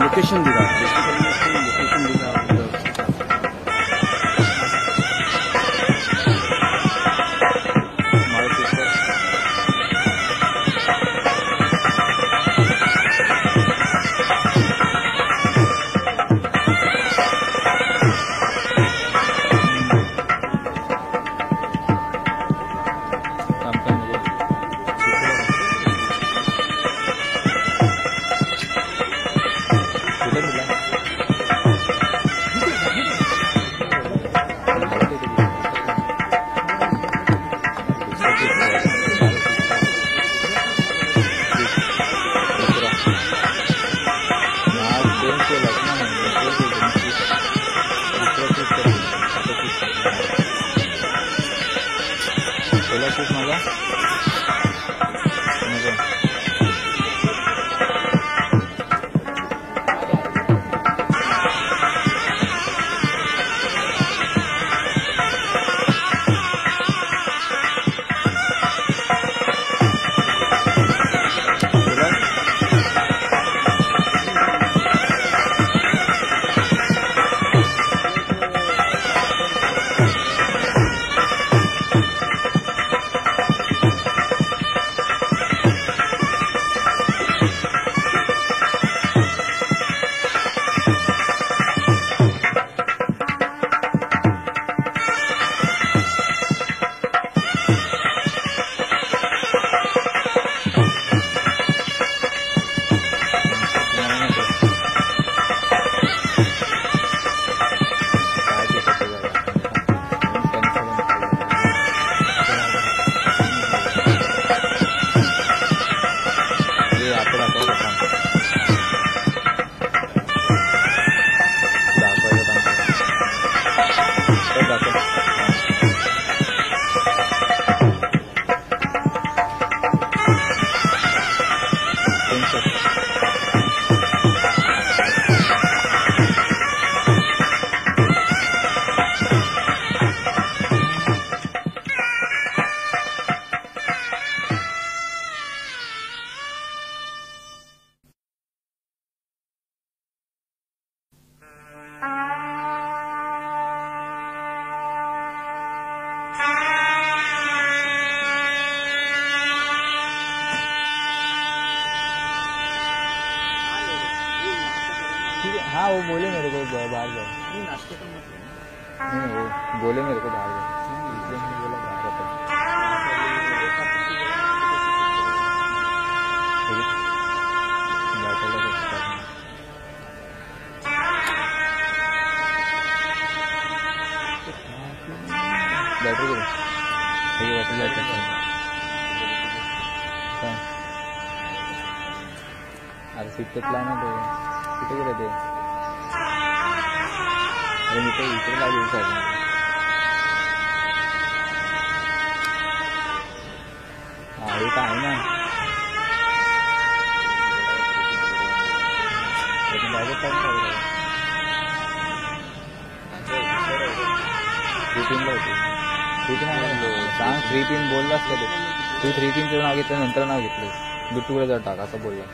Location दिखा, location दिखा हाँ वो बोले मेरे को बाहर जाओ। नहीं वो बोले मेरे को बाहर जाओ, इसलिए मैंने बोला बाहर जाओ। पिक्चरला आहे ना ते. कुठे गेलं ते? अरे मी ते इकडे लागेल साहेब. हा एक आहे ना. पिन होती. सांग 3 पिन बोललास का तू 3 पिनचं नाव घेतलं नंतर नाव घेतलं बिट्टूकडे जर टाक असं बोलला.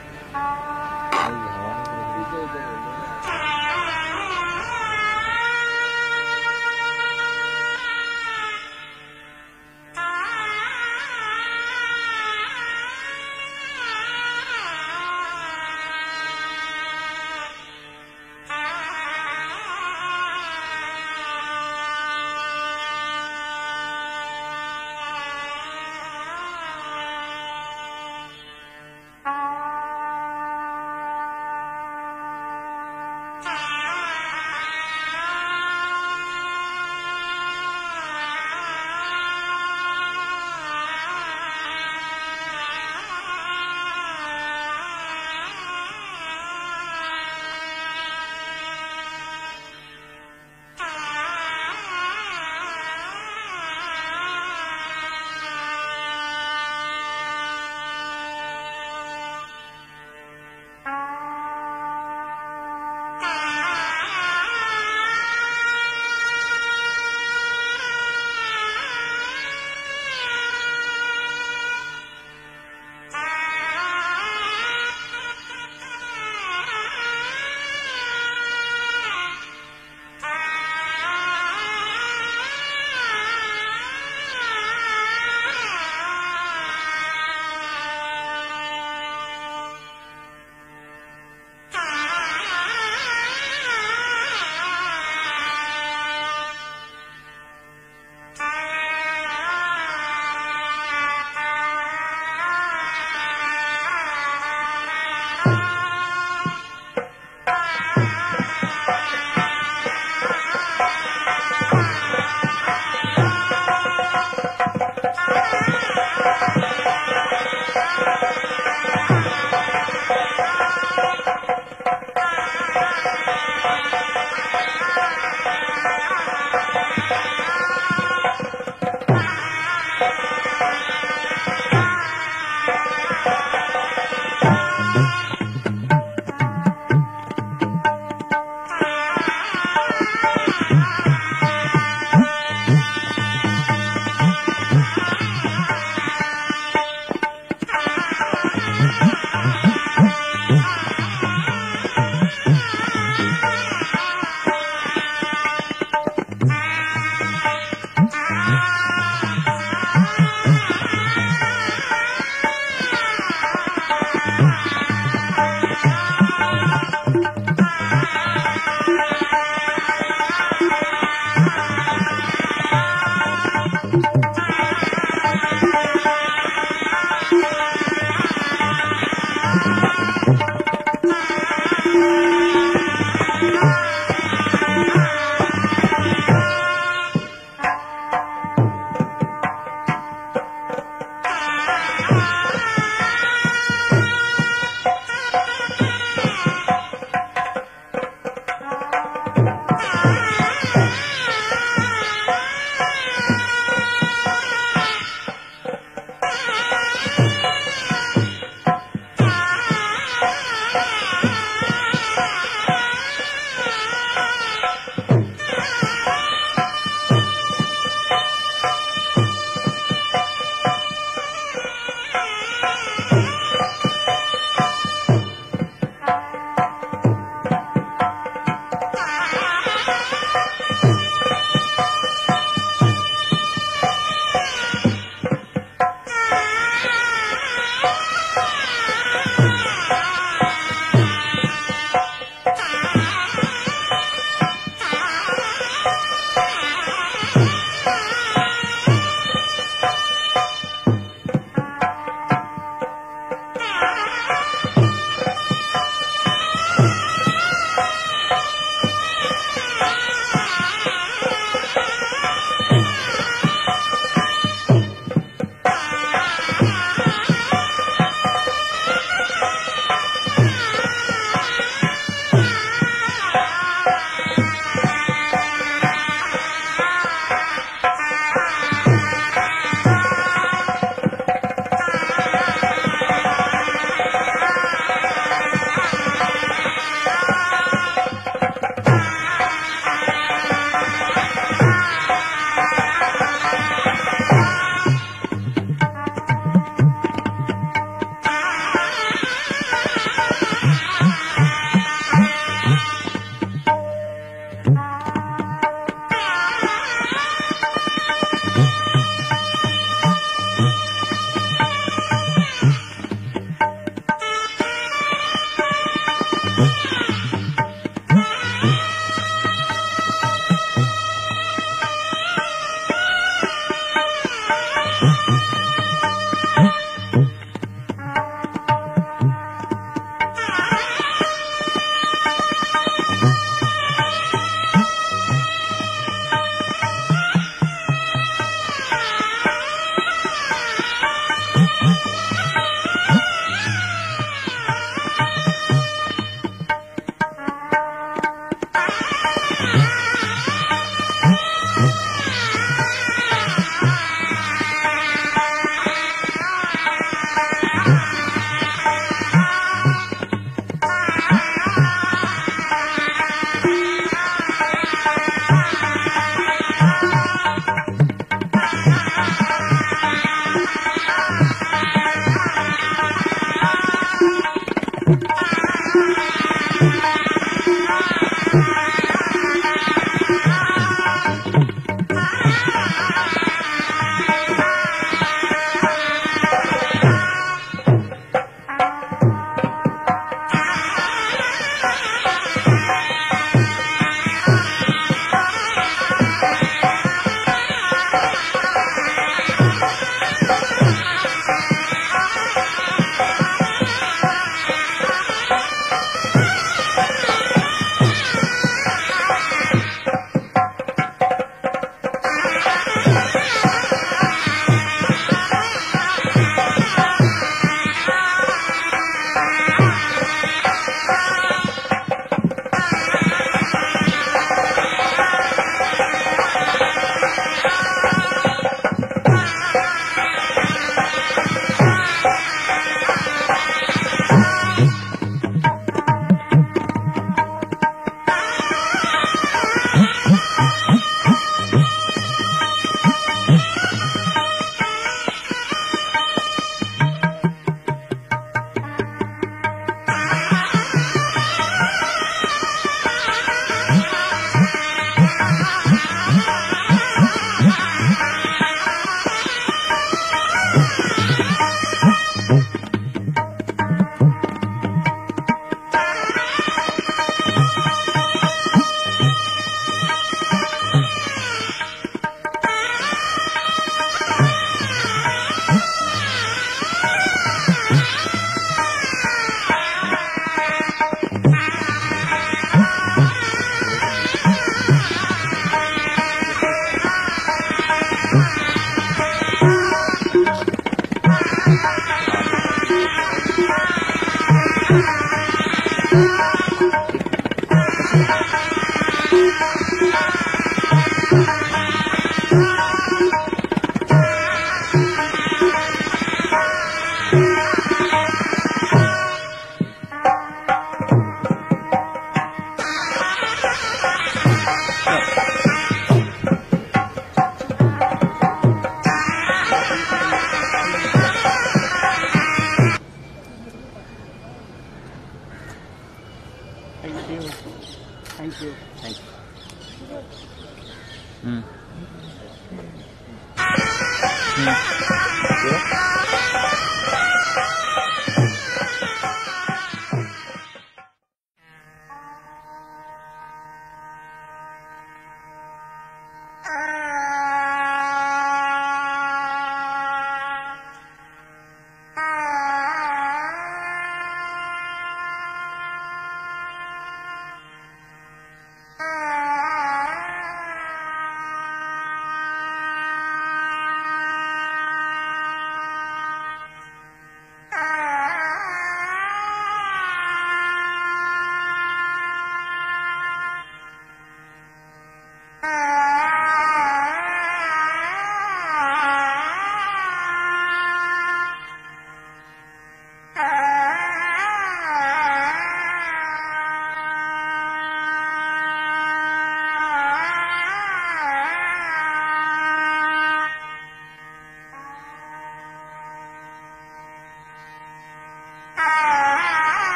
Thank you.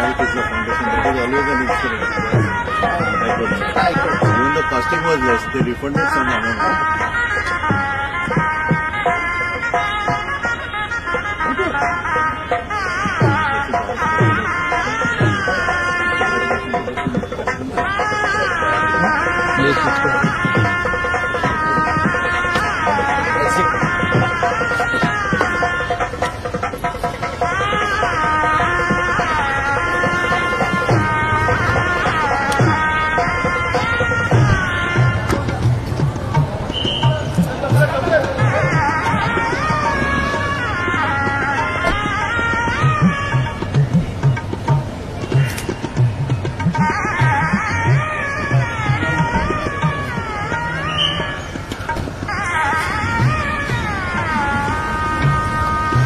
help is the foundation. That is always an instrument. Even the costing was less. They refunded some amount. ये कुछ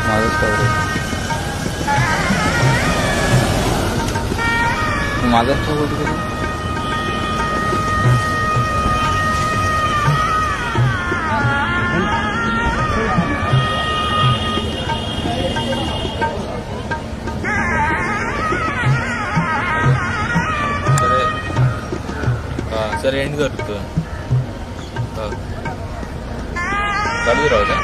माझंच कवरेज माझंच कवरेज सर एंड करतो चालू राहू द्या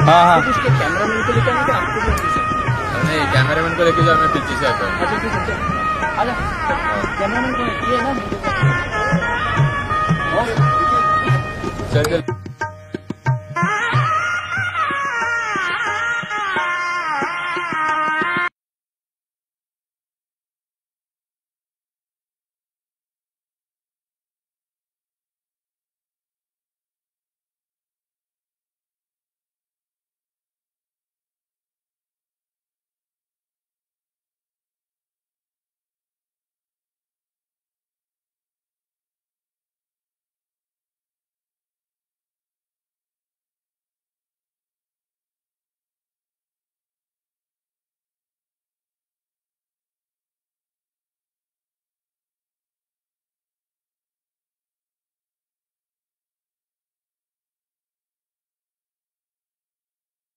हाँ हाँ कैमरामैन को लेकर आना क्या आपको भी ऑफिस है? नहीं कैमरामैन को लेके जाओ मैं पीछे से आता हूँ अच्छा ठीक है चल आजा कैमरामैन को ये है ना चल चल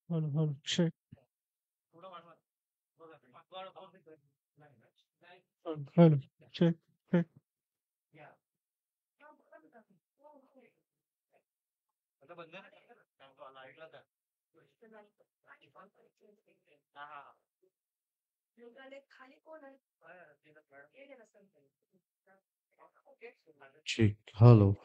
Hold, check. Hold, check, check. Check. Hello.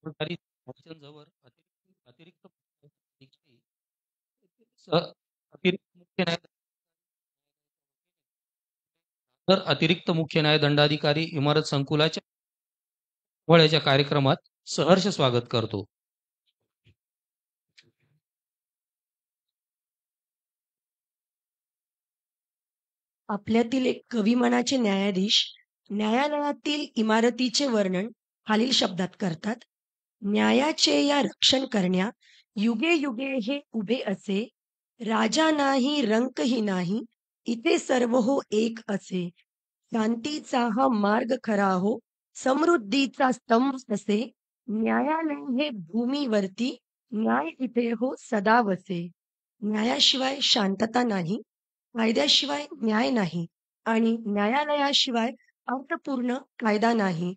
सरकारी जवळ अतिरिक्त अधिकारी अतिरिक्त मुख्य न्याय तर अतिरिक्त मुख्य न्यायदंडाधिकारी इमारत संकुलाच्या सोहळ्याच्या कार्यक्रमात सहर्ष स्वागत करतो. आपल्यातील एक कविमनाचे न्यायाधीश न्यायालयातील इमारतीचे वर्णन खालील शब्दात करतात. न्यायाचे या रक्षण करण्या युगे युगे हे उभे असे, राजा नाही रंकही नाही, इथे सर्व हो एक असे. शांतीचा हा मार्ग खरा हो, समृद्धीचा स्तंभ असे, न्यायालय हे भूमीवरती, न्याय इथे हो सदा वसे. न्यायाशिवाय शांतता नाही, कायद्याशिवाय न्याय नाही आणि न्यायालयाशिवाय अर्थपूर्ण कायदा नाही.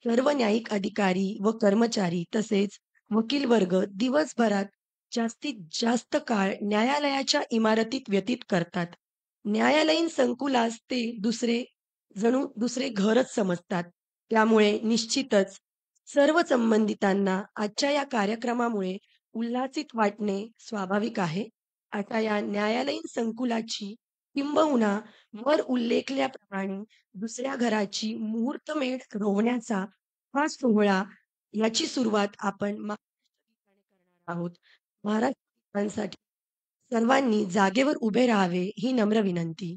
सर्व न्यायिक अधिकारी व कर्मचारी तसेच वकील वर्ग दिवसभरात जास्तीत जास्त काळ न्यायालयाच्या इमारतीत व्यतीत करतात. न्यायालयीन संकुलास ते जणू दुसरे घरच समजतात. त्यामुळे निश्चितच सर्व संबंधितांना आजच्या या कार्यक्रमामुळे उल्हासित वाटणे स्वाभाविक आहे. आता या न्यायालयीन संकुलाची किंबहुना वर उल्लेखल्याप्रमाणे दुसऱ्या घराची मुहूर्तमेढ रोवण्याचा हा सोहळा याची सुरुवात आपण करणार आहोत. महाराष्ट्रासाठी सर्वांनी जागेवर उभे राहावे ही नम्र विनंती.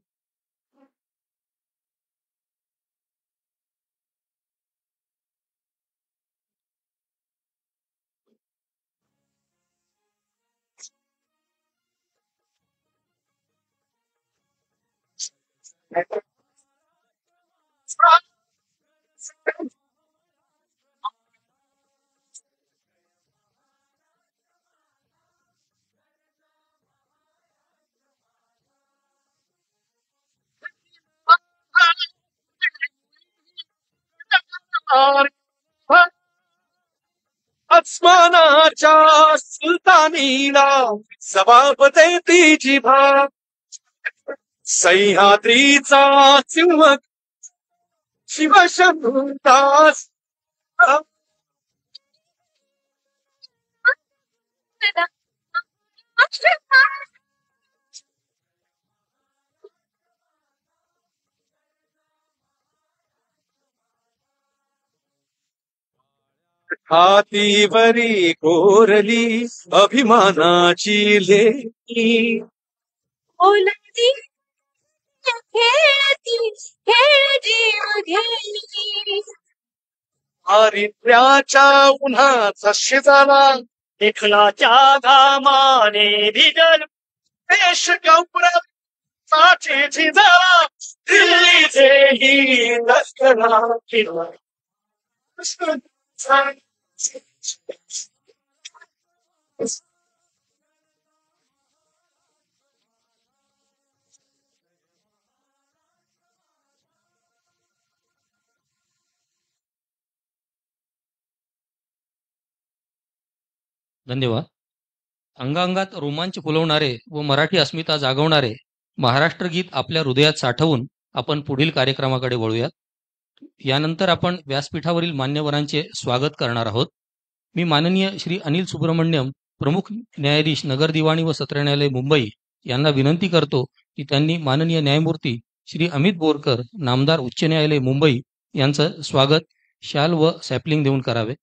आसमानाच्या सुलतानीला सभापती तिची भा, सह्याद्रीचा सिंह शिवशंभूदास हातीवरी कोरली अभिमानाची लेणी, ओलांडी खेळती खेळ जीव घेई. दारिद्र्याच्या उन्हाचा शिजारा देखलाच्या घामाने भिजल देश गौरवाचे झिजारा, दिल्लीचे ही लष्करा किल्ला. धन्यवाद. अंगांगात रोमांच फुलवणारे व मराठी अस्मिता जागवणारे महाराष्ट्र गीत आपल्या हृदयात साठवून आपण पुढील कार्यक्रमाकडे वळूयात. यानंतर आपण व्यासपीठावरील मान्यवरांचे स्वागत करणार आहोत. मी माननीय श्री अनिल सुब्रमण्यम, प्रमुख न्यायाधीश नगर दिवाणी व सत्र न्यायालय मुंबई यांना विनंती करतो की त्यांनी माननीय न्यायमूर्ती श्री अमित बोरकर, नामदार उच्च न्यायालय मुंबई यांचं स्वागत शाल व सॅपलिंग देऊन करावे.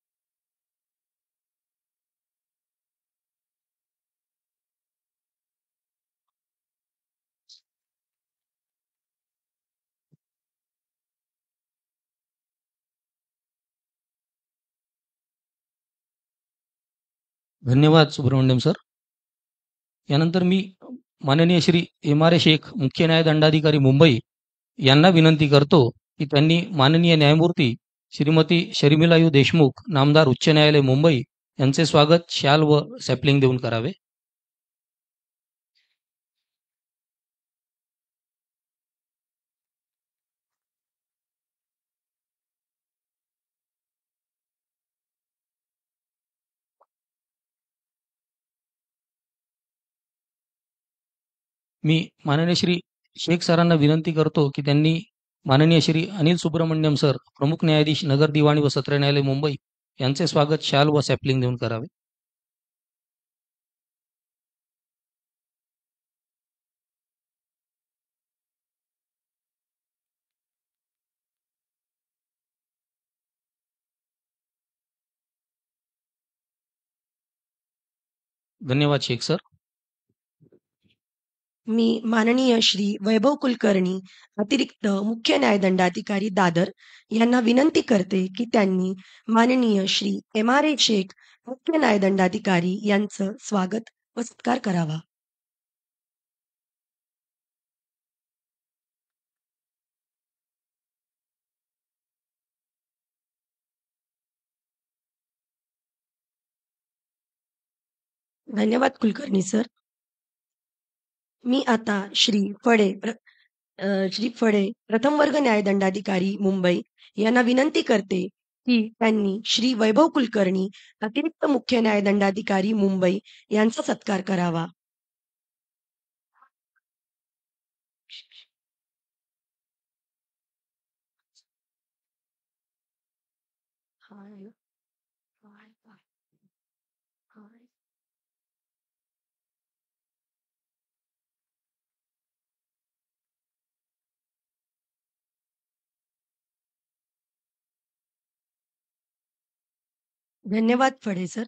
धन्यवाद सुब्रमण्यम सर. यानंतर मी माननीय Shri M R A Shaikh, मुख्य न्यायदंडाधिकारी मुंबई यांना विनंती करतो की त्यांनी माननीय न्यायमूर्ती श्रीमती शर्मिला यू देशमुख, नामदार उच्च न्यायालय मुंबई यांचे स्वागत शाल व सॅपलिंग देऊन करावे. मी माननीय श्री शेख सरांना विनंती करतो की त्यांनी माननीय श्री अनिल सुब्रमण्यम सर, प्रमुख न्यायाधीश नगर दिवाणी व सत्र न्यायालय मुंबई यांचे स्वागत शाल व सॅपलिंग देऊन करावे. धन्यवाद शेख सर. मी माननीय श्री वैभव कुलकर्णी अतिरिक्त मुख्य न्यायदंडाधिकारी दादर यांना विनंती करते की त्यांनी माननीय श्री MRA शेख मुख्य न्यायदंडाधिकारी यांचं स्वागत व सत्कार करावा. धन्यवाद कुलकर्णी सर. मी आता श्री फडे प्रथम वर्ग न्यायदंडाधिकारी मुंबई यांना विनंती करते की त्यांनी श्री वैभव कुलकर्णी अतिरिक्त मुख्य न्यायदंडाधिकारी मुंबई यांचा सत्कार करावा. धन्यवाद फडे सर.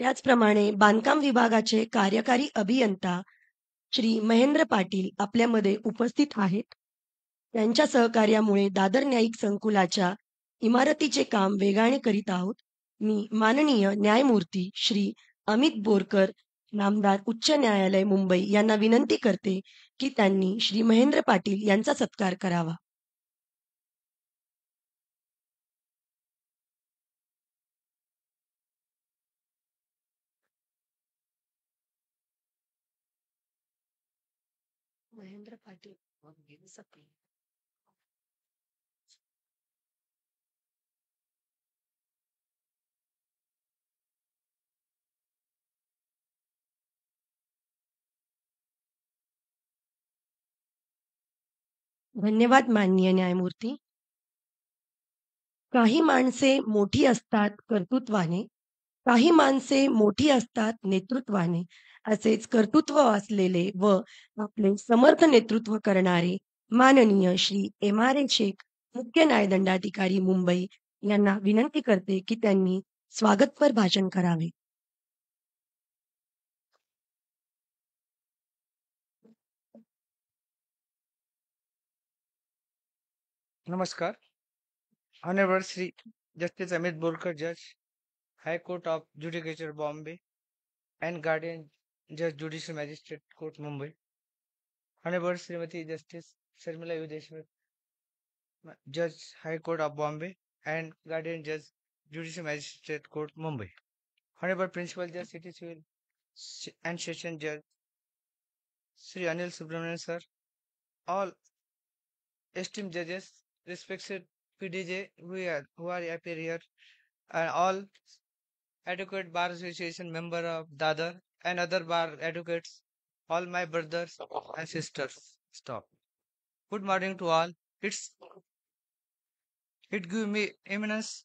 त्याचप्रमाणे बांधकाम विभागाचे कार्यकारी अभियंता श्री महेंद्र पाटील आपल्यामध्ये उपस्थित आहेत. त्यांच्या सहकार्यामुळे दादर न्यायिक संकुलाच्या इमारतीचे काम वेगाने करीत आहोत. मी माननीय न्यायमूर्ती श्री अमित बोरकर नामदार उच्च न्यायालय मुंबई यांना विनंती करते की त्यांनी श्री महेंद्र पाटील यांचा सत्कार करावा. महेंद्र पाटील धन्यवाद माननीय न्यायमूर्ती. काही माणसे मोठी असतात कर्तृत्वाने, काही माणसे मोठी असतात नेतृत्वाने. असेच कर्तृत्व असलेले व आपले समर्थ नेतृत्व करणारे माननीय श्री MRA शेख मुख्य न्यायदंडाधिकारी मुंबई यांना विनंती करते की त्यांनी स्वागतपर भाषण करावे. नमस्कार. Honorable Sri Justice Amit Borkar, Judge, High Court of Judicature, Bombay, and Guardian Judge, Judicial Magistrate Court, Mumbai. Honorable Srimati Justice Sharmila Yudeshwar, Judge, High Court of Bombay, and Guardian Judge, Judicial Magistrate Court, Mumbai. Honorable Principal Judge, City Civil and Session Judge, Sri Anil Subramanian Sir, all esteemed judges, respected PDJ who are appear here, and all Advocate Bar Association member of Dadar and other bar advocates, all my brothers and sisters. Stop. Good morning to all. It gives me immense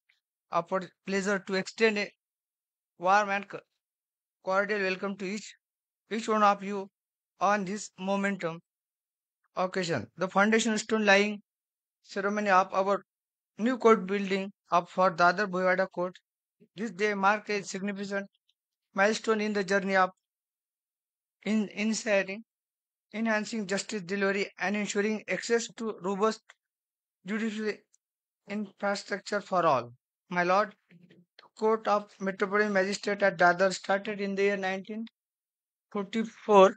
pleasure to extend a warm and cordial welcome to each one of you on this momentum occasion. The foundation stone laying ceremony of our new court building up for Dadar Bhuyada Court. This day marks a significant milestone in the journey of enhancing justice delivery and ensuring access to robust judicial infrastructure for all. My Lord, the Court of Metropolitan Magistrate at Dadar started in the year 1944.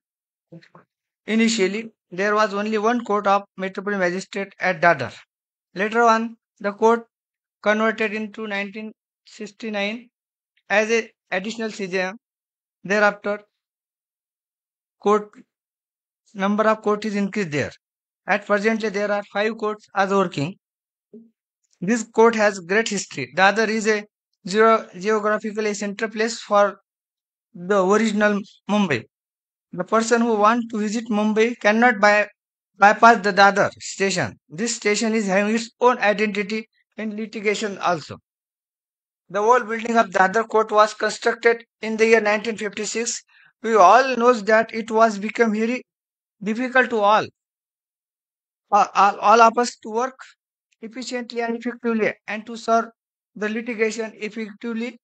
Initially, there was only one Court of Metropolitan Magistrate at Dadar. Later on, the court converted into 1969 as an additional CJM. Thereafter, number of court is increased there. At presently, there are 5 courts as working. This court has great history. Dadar is a geographically central place for the original Mumbai. The person who wants to visit Mumbai cannot by bypass the Dadar station. This station is having its own identity in litigation also. The whole building of Dadar court was constructed in the year 1956. We all knows that it was become very difficult to all of us to work efficiently and effectively and to serve the litigation effectively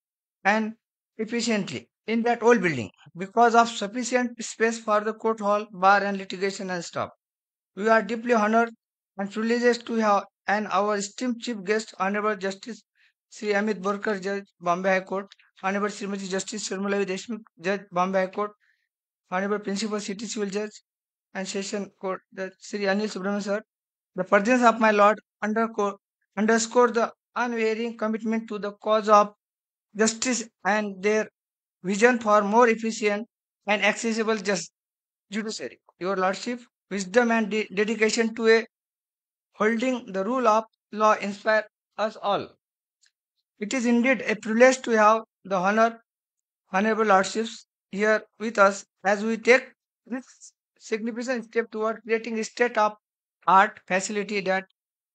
and efficiently in that old building because of sufficient space for the court hall, bar and litigation and staff. We are deeply honored and privileged to have and our esteemed chief guest, Honorable Justice Sri Amit Borkar, Judge, Bombay High Court, Honorable Srimati Justice Sharmila Deshmukh, Judge, Bombay High Court, Honorable Principal City Civil Judge and Session Court, Judge Sri Anil Subramanian Sir. The presence of my Lord underscore the unwavering commitment to the cause of justice and their vision for more efficient and accessible judiciary. Your Lordship, wisdom and dedication to a holding the rule of law inspire us all. It is indeed a privilege to have the honorable Lordships here with us as we take this significant step toward creating a state of art facility that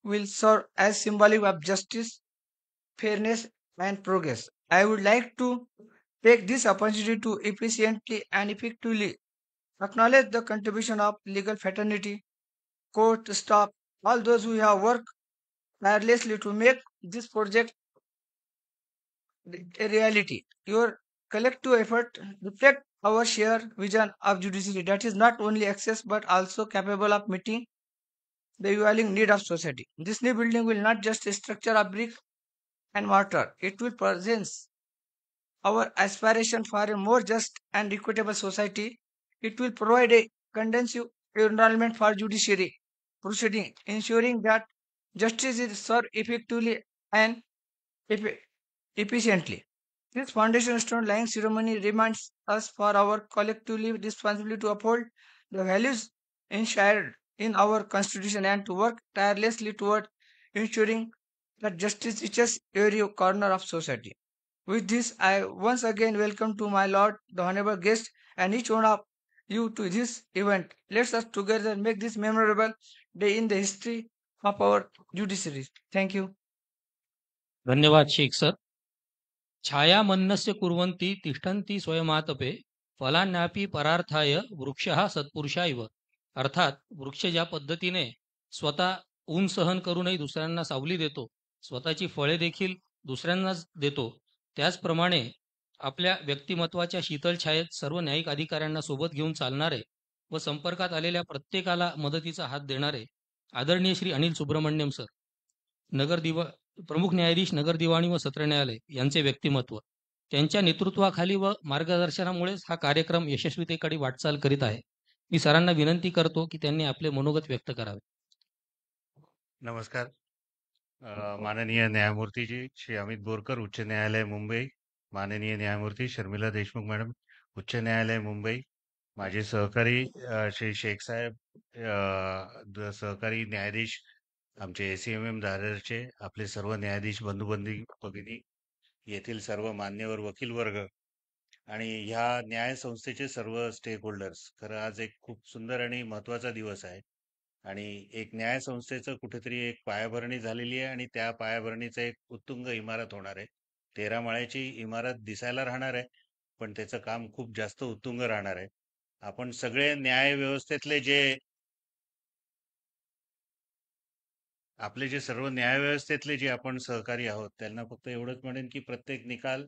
will serve as symbolic of justice, fairness, and progress. I would like to take this opportunity to efficiently and effectively acknowledge the contribution of legal fraternity, court staff, all those who have worked tirelessly to make this project a reality. Your collective effort reflect our shared vision of judiciary that is not only access but also capable of meeting the evolving need of society. This new building will not just a structure of brick and mortar, it will present our aspiration for a more just and equitable society. It will provide a conducive environment for judiciary proceeding, ensuring that justice is served effectively and efficiently. This foundation stone laying ceremony reminds us for our collectively responsibility to uphold the values enshrined in our constitution and to work tirelessly toward ensuring that justice reaches every corner of society. With this, I once again welcome to my Lord, the honorable guest, and each one of you to this event. Let us together make this memorable day in the history of our judiciary. Thank you. धन्यवाद Shaikh sir. छाया मन्नस्य कुर्वन्ति तिष्ठन्ति स्वयमातपे फलान्यापी परार्थाय वृक्षः सत्पुरुषा इव. अर्थात वृक्ष ज्या पद्धतीने स्वतः ऊन सहन करूनही दुसऱ्यांना सावली देतो, स्वतःची फळे देखील दुसऱ्यांनाच देतो, त्याचप्रमाणे आपल्या व्यक्तिमत्वाच्या शीतल छायेत सर्व न्यायिक अधिकाऱ्यांना सोबत घेऊन चालणारे व संपर्कात आलेल्या प्रत्येकाला मदतीचा हात देणारे आदरणीय श्री अनिल सुब्रमण्यम सर, प्रमुख न्यायाधीश नगर दिवाणी व सत्र न्यायालय यांचे व्यक्तिमत्व, त्यांच्या नेतृत्वाखाली व मार्गदर्शनामुळेच हा कार्यक्रम यशस्वीतेकडे वाटचाल करीत आहे. मी सरांना विनंती करतो की त्यांनी आपले मनोगत व्यक्त करावे. नमस्कार. माननीय न्यायमूर्ती जी श्री अमित बोरकर, उच्च न्यायालय मुंबई, माननीय न्यायमूर्ती शर्मिला देशमुख मॅडम, उच्च न्यायालय मुंबई, माझे सहकारी श्री शेख साहेब, सहकारी न्यायाधीश आमचे ACMM दादरचे, आपले सर्व न्यायाधीश भगिनी, येथील सर्व मान्यवर वकील वर्ग आणि ह्या न्याय संस्थेचे सर्व स्टेक होल्डर्स. खरं आज एक खूप सुंदर आणि महत्वाचा दिवस आहे आणि एक न्याय संस्थेचं कुठेतरी एक पायाभरणी झालेली आहे आणि त्या पायाभरणीचं एक उत्तुंग इमारत होणार आहे. 13 माळ्याची इमारत दिसायला राहणार आहे, पण त्याचं काम खूप जास्त उत्तुंग राहणार आहे. आपण सगळे न्याय व्यवस्थेतले आपले जे सर्व न्यायव्यवस्थेतले जे आपण सहकारी आहोत त्यांना फक्त एवढंच म्हणेन की प्रत्येक निकाल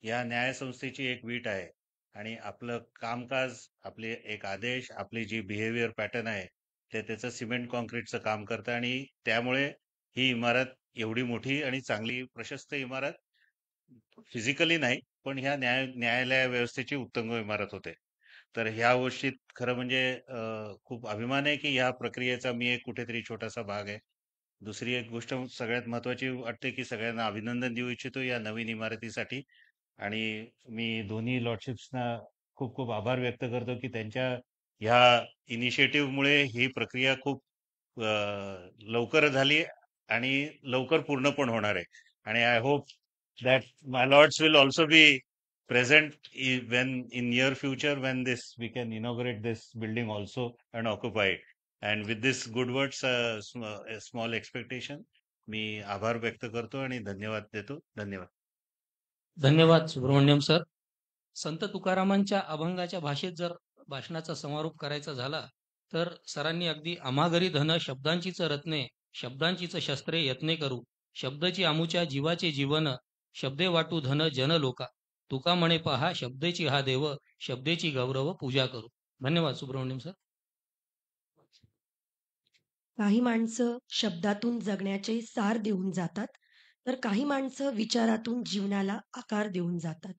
या न्यायसंस्थेची एक वीट आहे आणि आपलं कामकाज, आपले एक आदेश, आपली जी बिहेवियर पॅटर्न आहे ते त्याचं सिमेंट कॉन्क्रीटचं काम करतं आणि त्यामुळे ही इमारत एवढी मोठी आणि चांगली प्रशस्त इमारत फिजिकली नाही पण ह्या न्यायालय व्यवस्थेची उत्तुंग इमारत होते. तर ह्या गोष्टीत खरं म्हणजे खूप अभिमान आहे की ह्या प्रक्रियेचा मी एक कुठेतरी छोटासा भाग आहे. दुसरी एक गोष्ट सगळ्यात महत्वाची वाटते की सगळ्यांना अभिनंदन देऊ इच्छितो या नवीन इमारतीसाठी आणि मी दोन्ही लॉर्डशिप्सना खूप खूप आभार व्यक्त करतो की त्यांच्या ह्या इनिशिएटिव्हमुळे ही प्रक्रिया खूप लवकर झाली आणि लवकर पूर्ण पण होणार आहे आणि I hope that my lords will also be present when in near future when we can inaugurate this building also and occupy it. And with this good words small expectation मी आभार व्यक्त करतो आणि धन्यवाद देतो. धन्यवाद. धन्यवाद सुब्रमण्यम सर. संत तुकारामांच्या अभंगाच्या भाषेत जर भाषणाचा समारोप करायचा झाला तर सरांनी अगदी आम्हागरी धन शब्दांचीच रत्ने शब्दांचीच शस्त्रे यत्ने करू शब्दची आमुच्या जीवाचे जीवन शब्दे वाटू धन जन लोका तुका म्हणे पहा शब्देची हा देव शब्देची गौरव पूजा करू. धन्यवाद सुब्रमण्यम सर. काही माणसं शब्दातून जगण्याचे सार देऊन जातात तर काही माणसं विचारातून जीवनाला आकार देऊन जातात.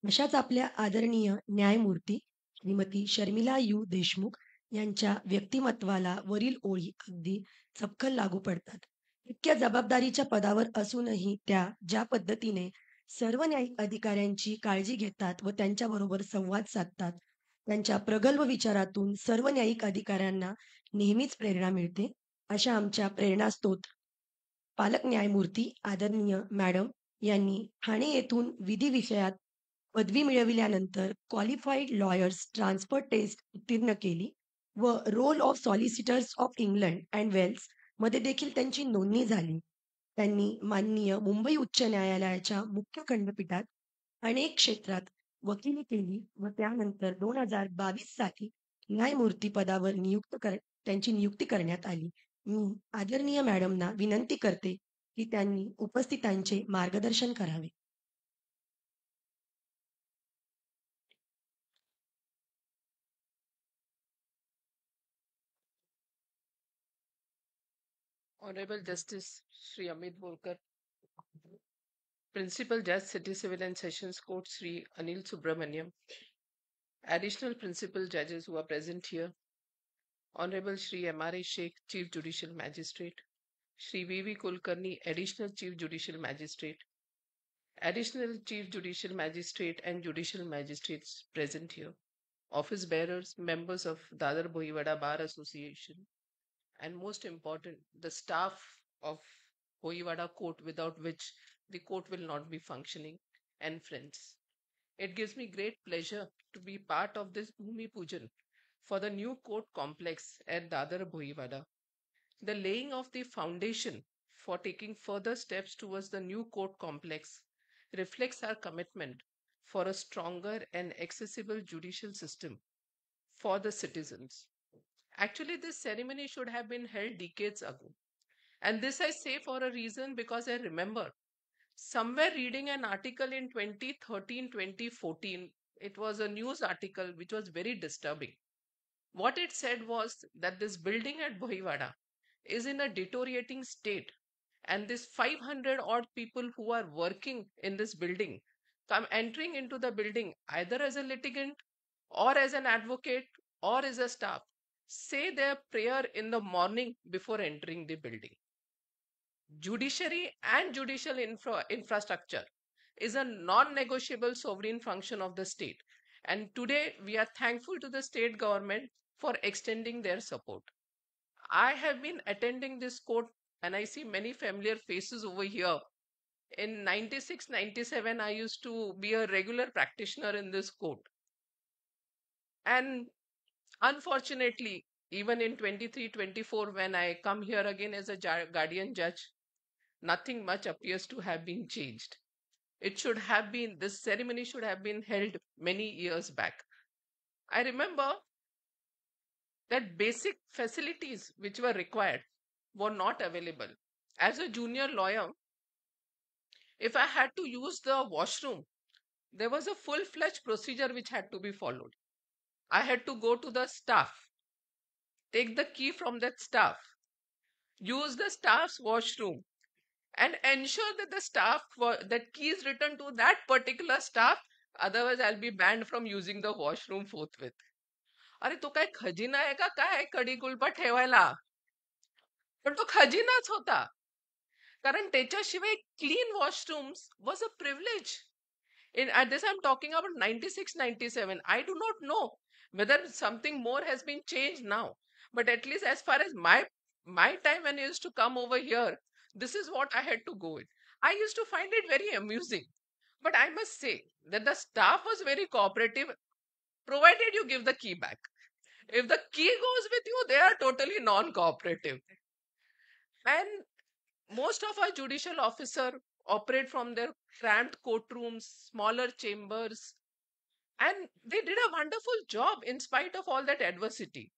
अशाच आपल्या आदरणीय न्यायमूर्ती श्रीमती शर्मिला यू देशमुख यांच्या व्यक्तिमत्वाला वरील ओळी अगदी चपखल लागू पडतात. इतक्या जबाबदारीच्या पदावर असूनही त्या ज्या पद्धतीने सर्व न्यायिक अधिकाऱ्यांची काळजी घेतात व त्यांच्याबरोबर संवाद साधतात, त्यांच्या प्रगल्भ विचारातून सर्व न्यायिक अधिकाऱ्यांना नेहमीच प्रेरणा मिळते. अशा आमच्या प्रेरणास्त्रोत पालक न्यायमूर्ती आदरणीय मॅडम यांनी ठाणे येथून विधी विषयात पदवी मिळविल्यानंतर क्वालिफाईड लॉयर्स ट्रान्सफर टेस्ट उत्तीर्ण केली व roll of solicitors of England and Wales मध्ये देखील त्यांची नोंदणी झाली. त्यांनी माननीय मुंबई उच्च न्यायालयाच्या मुख्य खंडपीठात अनेक क्षेत्रात वकिली केली व त्यानंतर 2022 साली न्यायमूर्ती पदावर त्यांची नियुक्ती करण्यात आली. मी आदरणीय मॅडमना विनंती करते की त्यांनी उपस्थितांचे मार्गदर्शन करावे. Honorable Justice Sri Amit Bolkar, Principal Judge City Civil and Sessions Court Sri Anil Subramaniam, Additional Principal Judges who are present here, Honorable Sri M.R.A. Sheikh, Chief Judicial Magistrate, Sri V.V. Kulkarni, Additional Chief Judicial Magistrate, Additional Chief Judicial Magistrate and Judicial Magistrates present here, office bearers, members of Dadar Bohivada Bar Association, and most important, the staff of Bohivada Court, without which the court will not be functioning, and friends. It gives me great pleasure to be part of this Bhumi Pujan for the new court complex at Dadar Bohivada. The laying of the foundation for taking further steps towards the new court complex reflects our commitment for a stronger and accessible judicial system for the citizens. Actually, this ceremony should have been held decades ago. And this I say for a reason because I remember somewhere reading an article in 2013-2014. It was a news article which was very disturbing. What it said was that this building at Bohivada is in a deteriorating state, and this 500 odd people who are working in this building come entering into the building either as a litigant or as an advocate or as a staff, say their prayer in the morning before entering the building. Judiciary and judicial infrastructure is a non-negotiable sovereign function of the state. And today we are thankful to the state government for extending their support. I have been attending this court and I see many familiar faces over here. In 96-97, I used to be a regular practitioner in this court. And unfortunately, even in 23-24, when I come here again as a guardian judge, nothing much appears to have been changed. This ceremony should have been held many years back. I remember that basic facilities which were required were not available. As a junior lawyer, if I had to use the washroom, there was a full-fledged procedure which had to be followed. I had to go to the staff, take the key from that staff, use the staff's washroom, and ensure that that key is returned to that particular staff. Otherwise, I'll be banned from using the washroom forthwith. अरे तो काय खजिना आहे का काय कडी कुलपा ठेवायला? पण तो खजिनाच होता. कारण त्याच्याशिवाय clean washrooms was a privilege. At this I'm talking about 96-97. I do not know whether something more has been changed now. But at least as far as my time when I used to come over here, this is what I had to go with. I used to find it very amusing. But I must say that the staff was very cooperative, provided you give the key back. If the key goes with you, they are totally non-cooperative. And most of our judicial officers operate from their cramped courtrooms, smaller chambers, and they did a wonderful job in spite of all that adversity,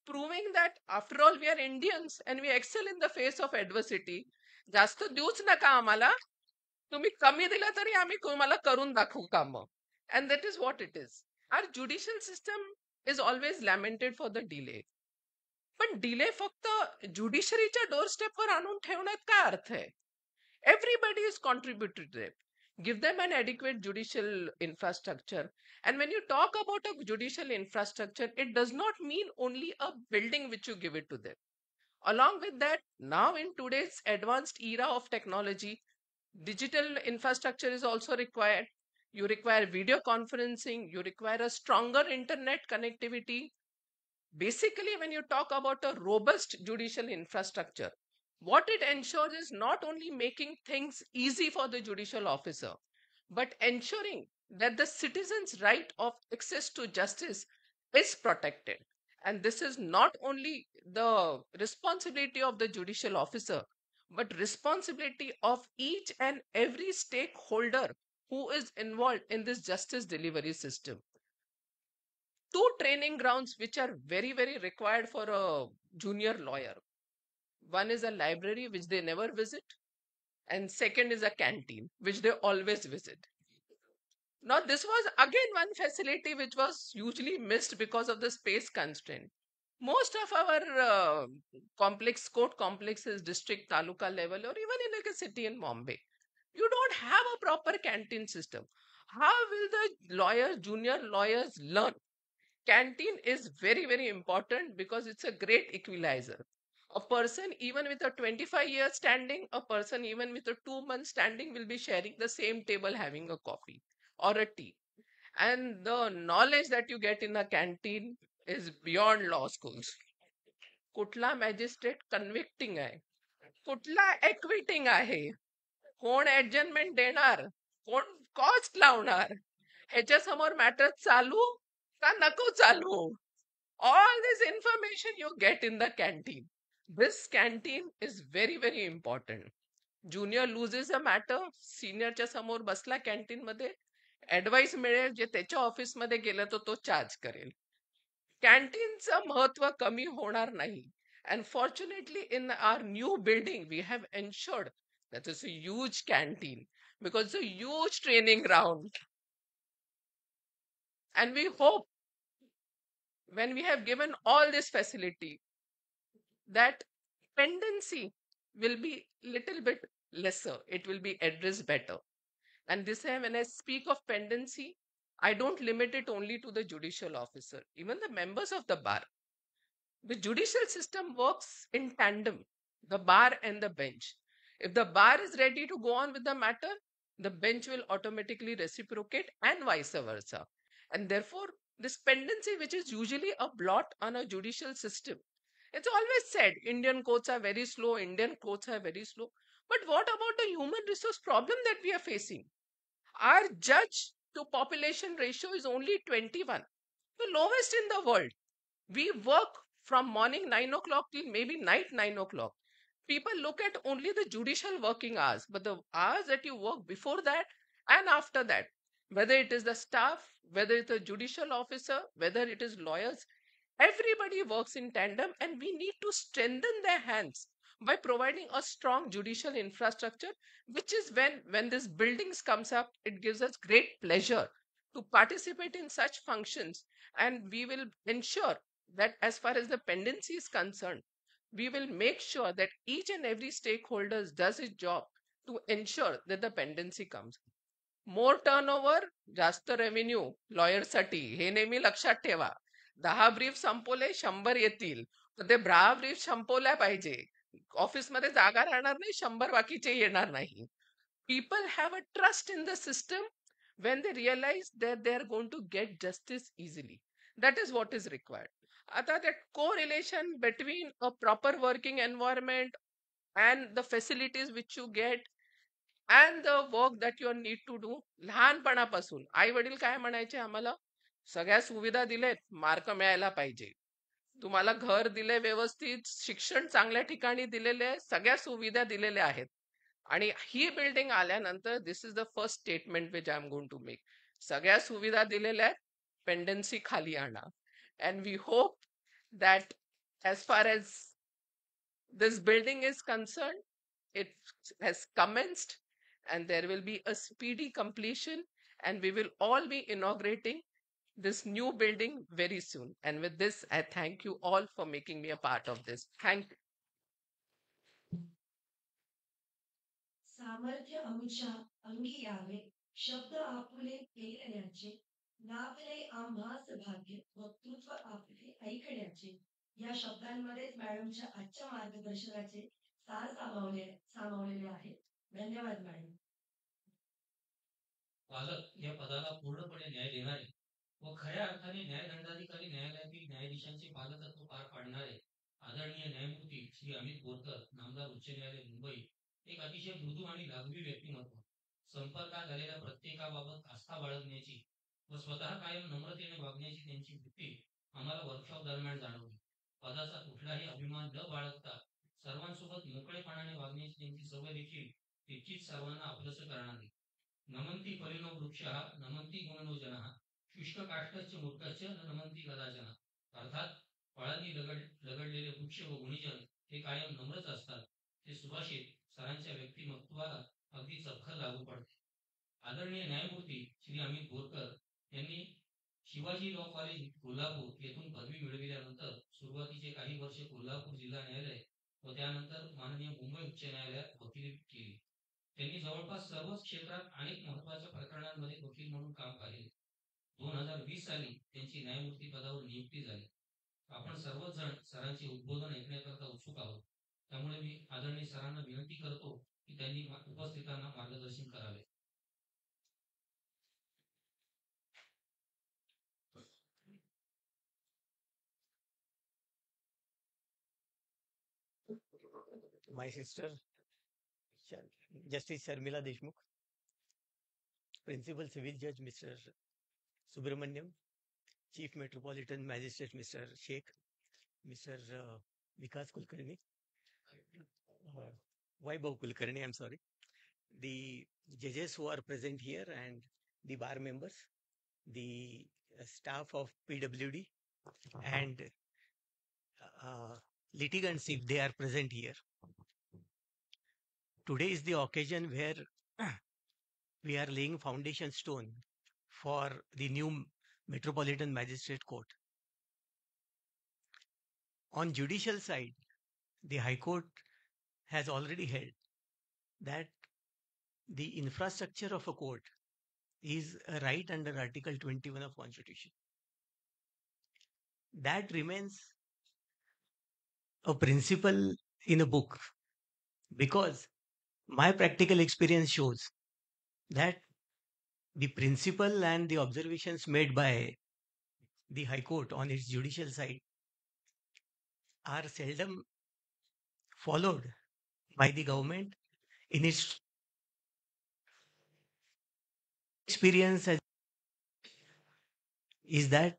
proving that after all we are Indians and we excel in the face of adversity. जास्त देऊच नका आम्हाला, तुम्ही कमी दिलं तरी आम्ही तुम्हाला करून दाखवू काम. And that is what it is. Our judicial system is always lamented for the delay. पण डिले फक्त ज्युडिशरीच्या डोरस्टेपवर आणून ठेवण्यात काय अर्थ आहे? Everybody is contributed to it. Give them an adequate judicial infrastructure. And when you talk about a judicial infrastructure, it does not mean only a building which you give it to them. Along with that, now in today's advanced era of technology, digital infrastructure is also required. You require video conferencing, you require a stronger internet connectivity. Basically, when you talk about a robust judicial infrastructure, what it ensures is not only making things easy for the judicial officer, but ensuring that the citizen's right of access to justice is protected. And this is not only the responsibility of the judicial officer, but responsibility of each and every stakeholder who is involved in this justice delivery system. Two training grounds which are very, very required for a junior lawyer. One is a library which they never visit, and second is a canteen which they always visit. Now, this was again one facility which was usually missed because of the space constraint. Most of our court complexes, district, taluka level, or even in like a city in Bombay, you don't have a proper canteen system. How will the lawyers, junior lawyers learn? Canteen is very, very important because it's a great equalizer. A person even with a 25-year standing, a person even with a 2-month standing will be sharing the same table having a coffee or a tea. And the knowledge that you get in a canteen is beyond law schools. कुठला magistrate कन्व्हिक्टिंग आहे, कुठला एक्विटिंग आहे, कोण ऍडजमेंट देणार, कोण cost लावणार, ह्याच्या समोर मॅटर चालू का नको चालू. All this information you get in the canteen. This canteen is very, very important. Junior loses a matter, seniorच्या समोर बसला कॅन्टीन मध्ये, ऍडवाइस मिळेल, जे त्याच्या ऑफिस मध्ये गेलं तर तो चार्ज करेल. कॅन्टीनचं महत्व कमी होणार नाही. And fortunately, in our new building, we have ensured that it's a huge canteen because it's a huge training ground. And we hope when we have given all this facility, that pendency will be little bit lesser. It will be addressed better. And this time when I speak of pendency, I don't limit it only to the judicial officer, even the members of the bar. The judicial system works in tandem, the bar and the bench. If the bar is ready to go on with the matter, the bench will automatically reciprocate and vice versa. And therefore, this pendency, which is usually a blot on a judicial system, it's always said Indian courts are very slow, Indian courts are very slow. But what about the human resource problem that we are facing? Our judge to population ratio is only 21, the lowest in the world. We work from morning 9 o'clock till maybe night 9 o'clock. People look at only the judicial working hours, but the hours that you work before that and after that, whether it is the staff, whether it's a judicial officer, whether it is lawyers, everybody works in tandem, and we need to strengthen their hands by providing a strong judicial infrastructure, which is when this buildings comes up, it gives us great pleasure to participate in such functions. And we will ensure that as far as the pendency is concerned, we will make sure that each and every stakeholder does his job to ensure that the pendency comes. More turnover, जास्त revenue lawyer साठी, हे नेहमी लक्षात ठेवा. 10 brief संपवले 100 येतील, तर ते 10 ब्रीफ संपवल्या पाहिजे. ऑफिस मध्ये जागा राहणार नाही, 100 बाकीचे येणार नाही. People have a trust in the system when they realize that they are going to get justice easily. That is what is required. आता that correlation between a proper working environment and the facilities which you get and the work that you need to do, लहानपणापासून आई वडील काय म्हणायचे आम्हाला, सगळ्या सुविधा दिलेत, mark मिळायला पाहिजे. तुम्हाला घर दिले व्यवस्थित, शिक्षण चांगल्या ठिकाणी दिलेले आहे, सगळ्या सुविधा दिलेल्या आहेत. आणि ही बिल्डिंग आल्यानंतर this is the first statement which I am going to make. सगळ्या सुविधा दिलेल्या आहेत, पेंडन्सी खाली आणा. And we hope that as far as this building is concerned, it has commenced and there will be a speedy completion and we will all be inaugurating this new building very soon. And with this, I thank you all for making me a part of this. Thank you. सामर्थ्य आमच्या अंगी यावे, शब्द आपुले पेरण्याचे, लाभले आम्हास भाग्य, वक्तृत्व आपले ऐकण्याचे. या शब्दांमध्येच मॅडमच्या आजच्या मार्गदर्शनाचे सार सामावलेले आहे. धन्यवाद मॅडम. पालक या पदाला पूर्णपणे न्याय देणारे व खऱ्या अर्थाने न्यायदंडाधिकारी न्यायालयातील न्यायाधीशांचे पालकत्व पार पाडणारे आदरणीय न्यायमूर्ती श्री अमित बोरकर, नामदार उच्च न्यायालय मुंबई, एक अतिशय मृदू आणि लाघवी व्यक्तिमत्व, संपर्कात आलेल्या प्रत्येकाबाबत आस्था बाळगण्याची व स्वतः कायम नम्रतेने वागण्याची त्यांची वृत्ती आम्हाला वर्कशॉप दरम्यान जाणवली. पदाचा कुठलाही अभिमान न बाळगता सर्वांसोबत मोकळेपणाने वागण्याची त्यांची सवय देखील तितकीच सर्वांना आपलंसं करणारी. नमंती फलिनो वृक्षः नमंती गुणनो जनः शुष्क काष्ठस्य मूर्खस्य न नमंती कदाचन. अर्थात फळांनी लगडलेले वृक्ष व गुणीजन हे कायम नम्रच असतात. ते सुभाषित सरांच्या व्यक्तिमत्वाला अगदी चपखल लागू पडते. आदरणीय न्यायमूर्ती श्री अमित बोरकर यांनी शिवाजी लॉ कॉलेज कोल्हापूर येथून पदवी मिळविल्यानंतर सुरुवातीचे काही वर्ष कोल्हापूर जिल्हा न्यायालय व त्यानंतर माननीय मुंबई उच्च न्यायालयात वकिली केली. त्यांनी जवळपास सर्वच क्षेत्रात अनेक महत्वाच्या प्रकरणांमध्ये वकील म्हणून काम पाहिले. 2020 साली त्यांची न्यायमूर्ती पदावर नियुक्ती झाली. आपण सर्वच जण सरांचे उद्बोधन ऐकण्याकरता उत्सुक आहोत. त्यामुळे मी आदरणीय सरांना विनंती करतो की त्यांनी उपस्थितांना मार्गदर्शन करावे. My sister, Justice Sharmila Deshmukh, Principal Civil Judge Mr. Subramaniam, Chief Metropolitan Magistrate Mr. Sheikh, Mr. Vikas Kulkarni, Vaibhav Kulkarni, I'm sorry, the judges who are present here and the bar members, the staff of PWD and litigants if they are present here. Today is the occasion where we are laying foundation stone for the new Metropolitan Magistrate Court. On judicial side, the High Court has already held that the infrastructure of a court is a right under Article 21 of Constitution. That remains a principle in a book, because my practical experience shows that the principle and the observations made by the High Court on its judicial side are seldom followed by the government in its experience. Is that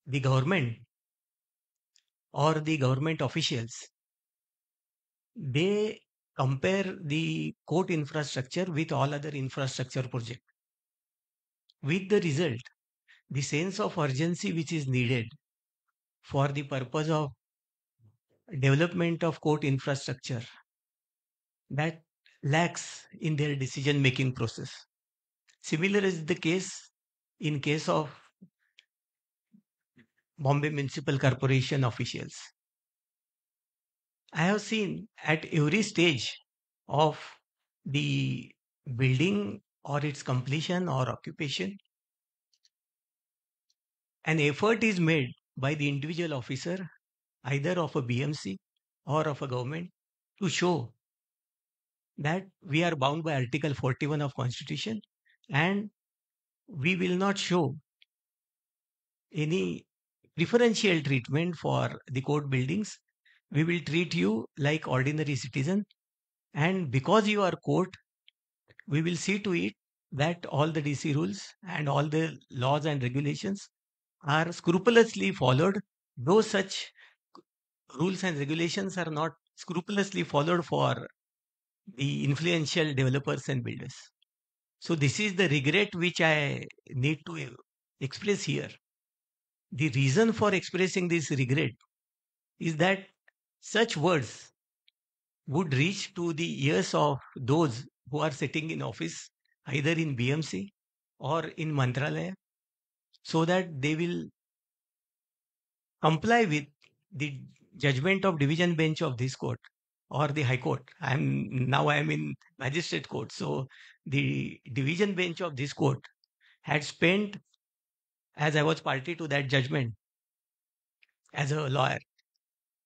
the government or the government officials, they compare the court infrastructure with all other infrastructure projects, with the result, the sense of urgency which is needed for the purpose of development of court infrastructure, that lacks in their decision making process. Similar is the case in case of Bombay Municipal Corporation officials. I have seen at every stage of the building or its completion or occupation, an effort is made by the individual officer, either of a BMC or of a government, to show that we are bound by Article 41 of Constitution and we will not show any preferential treatment for the court buildings. We will treat you like ordinary citizen, and because you are court, we will see to it that all the DC rules and all the laws and regulations are scrupulously followed, though such rules and regulations are not scrupulously followed for the influential developers and builders. So this is the regret which I need to express here. The reason for expressing this regret is that such words would reach to the ears of those who are sitting in office, either in BMC or in Mantralaya, so that they will comply with the judgment of division bench of this court or the high court. I am in magistrate court. So the division bench of this court had spent, as I was party to that judgment as a lawyer.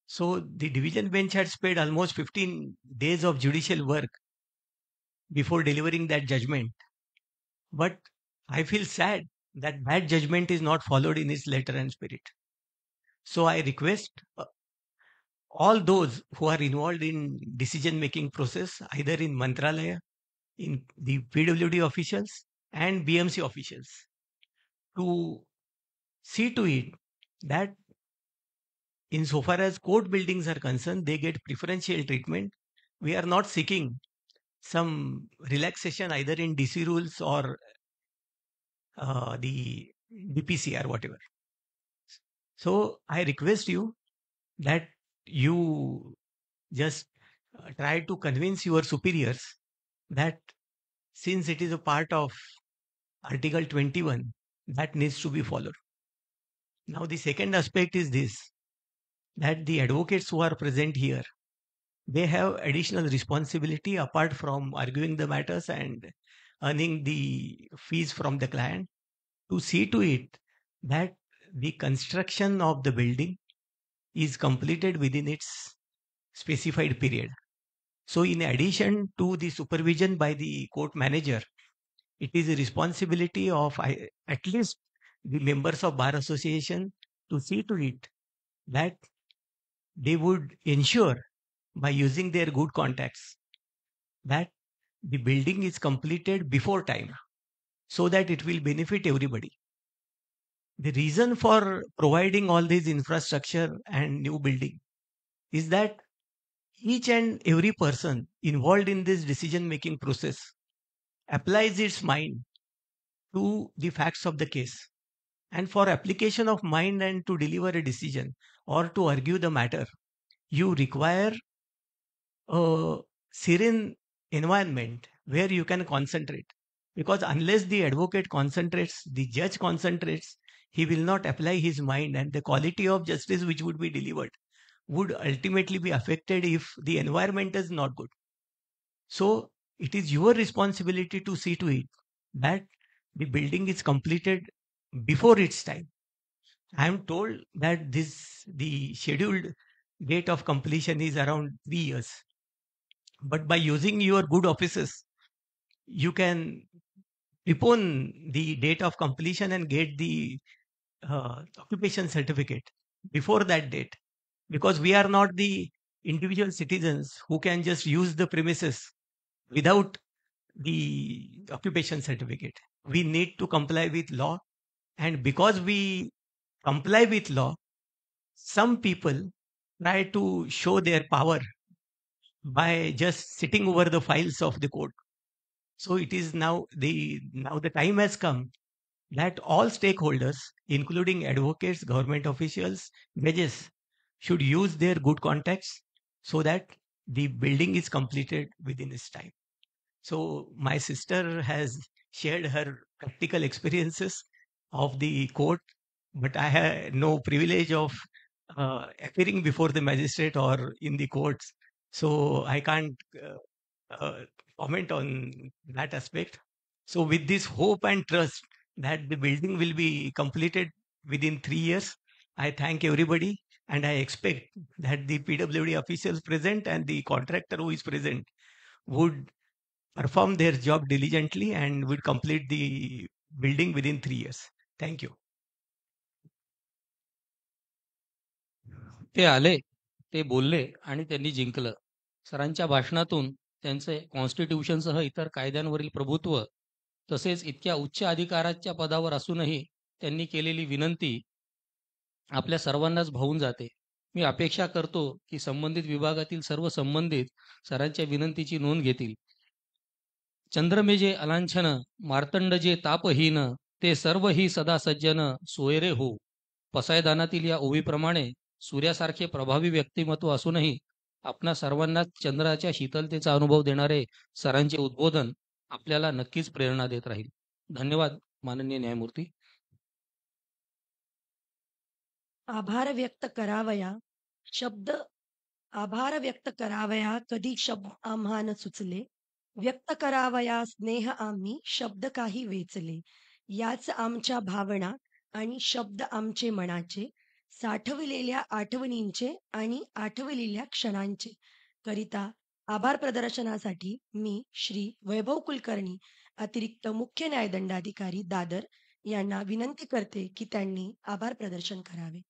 So the division bench had spent almost 15 days of judicial work before delivering that judgment. But I feel sad that that judgment is not followed in its letter and spirit. So I request all those who are involved in decision-making process, either in Mantralaya, in the PWD officials and BMC officials, to see to it that insofar as court buildings are concerned, they get preferential treatment. We are not seeking some relaxation either in DC rules or the DPC or whatever. So I request you that you just try to convince your superiors that since it is a part of Article 21, that needs to be followed. Now the second aspect is this, that the advocates who are present here, they have additional responsibility apart from arguing the matters and earning the fees from the client, to see to it that the construction of the building is completed within its specified period. So in addition to the supervision by the court manager, it is a responsibility of at least the members of Bar Association to see to it that they would ensure by using their good contacts that the building is completed before time so that it will benefit everybody. The reason for providing all this infrastructure and new building is that each and every person involved in this decision-making process applies its mind to the facts of the case. And for application of mind and to deliver a decision or to argue the matter, you require a serene environment where you can concentrate. Because unless the advocate concentrates, the judge concentrates, he will not apply his mind, and the quality of justice which would be delivered would ultimately be affected if the environment is not good. So it is your responsibility to see to it that the building is completed before its time. I am told that the scheduled date of completion is around 3 years. But by using your good offices, you can prepone the date of completion and get the occupation certificate before that date. Because we are not the individual citizens who can just use the premises without the occupation certificate. We need to comply with law. And because we comply with law, some people try to show their power by just sitting over the files of the court. So it is now the time has come that all stakeholders, including advocates, government officials, judges, should use their good contacts so that the building is completed within its time. So my sister has shared her practical experiences of the court, but I have no privilege of appearing before the magistrate or in the courts. So I can't comment on that aspect. So with this hope and trust that the building will be completed within 3 years, I thank everybody, and I expect that the PWD officials present and the contractor who is present would perform their job diligently and would complete the building within 3 years. Thank you. ते आले, ते बोलले आणि त्यांनी जिंकलं. सरांच्या भाषणातून त्यांचे कॉन्स्टिट्यूशनसह इतर कायद्यांवरील प्रभुत्व, तसेच इतक्या उच्च अधिकाराच्या पदावर असूनही त्यांनी केलेली विनंती आपल्या सर्वांनाच भावून जाते. मी अपेक्षा करतो की संबंधित विभागातील सर्व संबंधित सरांच्या विनंतीची नोंद घेतील. चंद्रमेजे अलांछन मार्तंड जे तापहीन ते सर्व ही सदा सज्जन सोयरे हो. पसायदानातील या ओवीप्रमाणे सूर्यासारखे प्रभावी व्यक्तिमत्व असूनही आपणा सर्वांना चंद्राच्या शीतलतेचा अनुभव देणारे सरांचे उद्बोधन आपल्याला नक्कीच प्रेरणा देत राहील. धन्यवाद माननीय न्यायमूर्ती. आभार व्यक्त करावया शब्द आभार व्यक्त करावया कधी शब्द आम्हान सुचले. व्यक्त करावया स्नेह आम्ही शब्द काही वेचले. याच आमच्या भावना आणि शब्द आमचे मनाचे साठवलेल्या आठवणींचे आणि आठवलेल्या क्षणांचे करिता आभार प्रदर्शनासाठी मी श्री वैभव कुलकर्णी अतिरिक्त मुख्य न्यायदंडाधिकारी दादर यांना विनंती करते की त्यांनी आभार प्रदर्शन करावे.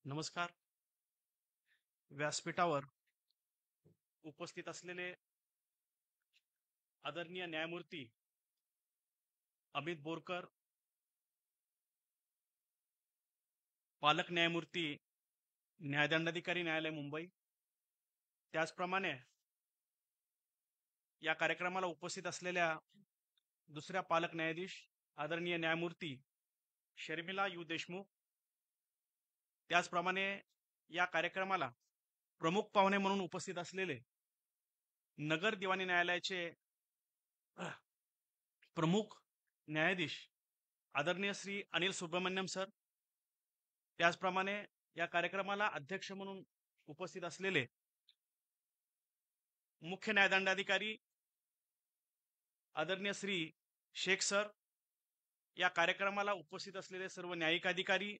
नमस्कार. व्यासपीठावर उपस्थित असलेले आदरणीय न्यायमूर्ती अमित बोरकर, पालक न्यायमूर्ती न्यायदंडाधिकारी न्यायालय मुंबई, त्याचप्रमाणे या कार्यक्रमाला उपस्थित असलेल्या दुसऱ्या पालक न्यायाधीश आदरणीय न्यायमूर्ती शर्मिला यू देशमुख, त्याचप्रमाणे या कार्यक्रमाला प्रमुख पाहुणे म्हणून उपस्थित असलेले नगर दिवाणी न्यायालयाचे प्रमुख न्यायाधीश आदरणीय श्री अनिल सुब्रमण्यम सर, त्याचप्रमाणे या कार्यक्रमाला अध्यक्ष म्हणून उपस्थित असलेले मुख्य न्यायदंडाधिकारी आदरणीय श्री शेख सर, या कार्यक्रमाला उपस्थित असलेले सर्व न्यायिक अधिकारी,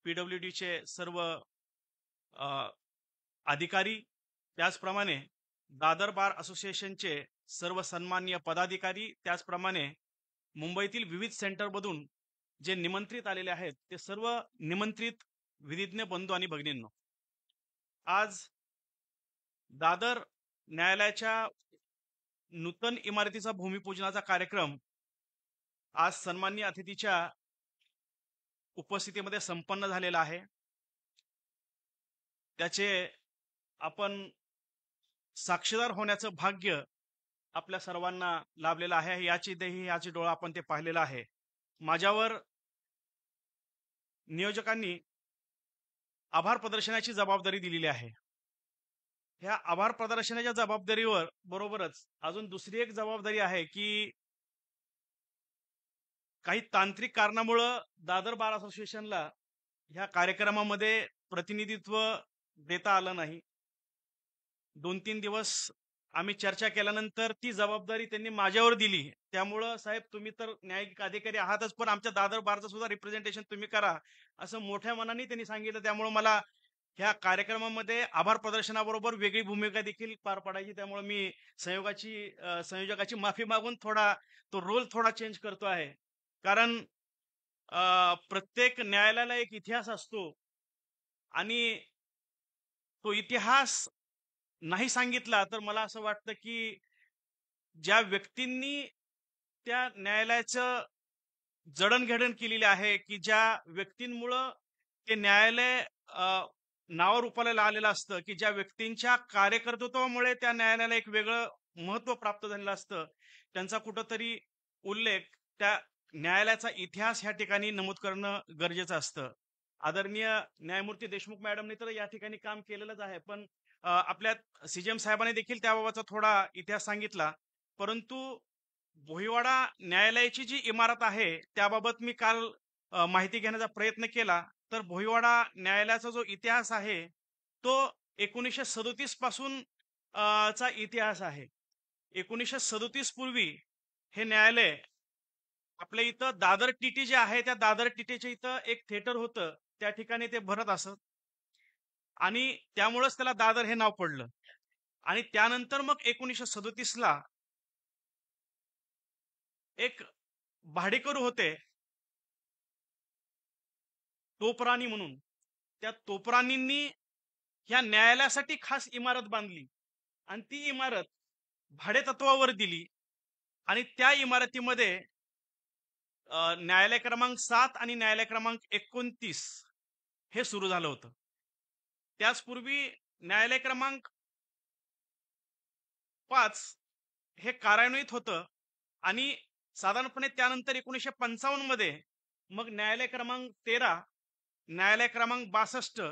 पीडब्ल्यूडीचे सर्व अधिकारी, त्याचप्रमाणे दादर बार असोसिएशनचे सर्व सन्माननीय पदाधिकारी, त्याचप्रमाणे मुंबईतील विविध सेंटरमधून जे निमंत्रित आलेले आहेत ते सर्व निमंत्रित विधिज्ञ बंधू आणि भगिनींनो, आज दादर न्यायालयाच्या नूतन इमारतीचा भूमिपूजनाचा कार्यक्रम आज सन्माननीय अतिथीच्या उपस्थितीमध्ये संपन्न झालेला आहे. त्याचे आपण साक्षीदार होण्याचं भाग्य आपल्या सर्वांना लाभलेलं आहे. याची देही याची डोळा आपण ते पाहिलेलं आहे. माझ्यावर नियोजकांनी आभार प्रदर्शनाची जबाबदारी दिलेली आहे. ह्या आभार प्रदर्शनाच्या जबाबदारीवर बरोबरच अजून दुसरी एक जबाबदारी आहे की काही तांत्रिक कारणामुळे दादर बार असोसिएशनला ह्या कार्यक्रमामध्ये प्रतिनिधित्व देता आलं नाही. 2-3 दिवस आम्ही चर्चा केल्यानंतर ती जबाबदारी त्यांनी माझ्यावर दिली. त्यामुळं साहेब तुम्ही तर न्यायिक अधिकारी आहातच, पण आमच्या दादर बारचं सुद्धा रिप्रेझेंटेशन तुम्ही करा असं मोठ्या मनाने त्यांनी सांगितलं. त्यामुळे मला ह्या कार्यक्रमामध्ये आभार प्रदर्शनाबरोबर वेगळी भूमिका देखील पार पाडायची. त्यामुळे मी संयोजकाची माफी मागून तो रोल थोडा चेंज करतो आहे. कारण प्रत्येक न्यायालयाला एक इतिहास असतो आणि तो इतिहास नाही सांगितला तर मला असं वाटतं की ज्या व्यक्तींनी त्या न्यायालयाचं जडणघडण केलेली आहे, की ज्या व्यक्तींमुळं ते न्यायालय नावारूपाला आलेलं असतं, की ज्या व्यक्तींच्या कार्यकर्तृत्वामुळे त्या न्यायालयाला एक वेगळं महत्व प्राप्त झालेलं असतं, त्यांचा कुठंतरी उल्लेख त्या न्यायालयाचा इतिहास ह्या ठिकाणी नमूद करणं गरजेचं असतं. आदरणीय न्यायमूर्ती देशमुख मॅडमने तर या ठिकाणी काम केलेलंच आहे, पण आपल्या सीजेएम साहेबांनी देखील त्याबाबतचा थोडा इतिहास सांगितला. परंतु भोईवाडा न्यायालयाची जी इमारत आहे त्याबाबत मी काल माहिती घेण्याचा प्रयत्न केला. तर भोईवाडा न्यायालयाचा जो इतिहास आहे तो 1937 पासून चा इतिहास आहे. 1937 पूर्वी हे न्यायालय आपल्या इथं दादर टीटी जे आहे त्या दादर टीटीच्या इथं एक थिएटर होतं, त्या ठिकाणी ते भरत असत आणि त्यामुळेच त्याला दादर हे नाव पडलं. आणि त्यानंतर मग 1937 ला एक भाडेकरू होते तोपराणी म्हणून, त्या तोपराणींनी ह्या न्यायालयासाठी खास इमारत बांधली आणि ती इमारत भाडेतत्वावर दिली आणि त्या इमारतीमध्ये न्यायालय क्रमांक 7 आणि न्यायालय क्रमांक 29 हे सुरू झालं होतं. त्याचपूर्वी न्यायालय क्रमांक 5 हे कार्यान्वित होतं आणि साधारणपणे त्यानंतर 1955 मध्ये मग न्यायालय क्रमांक 13, न्यायालय क्रमांक 62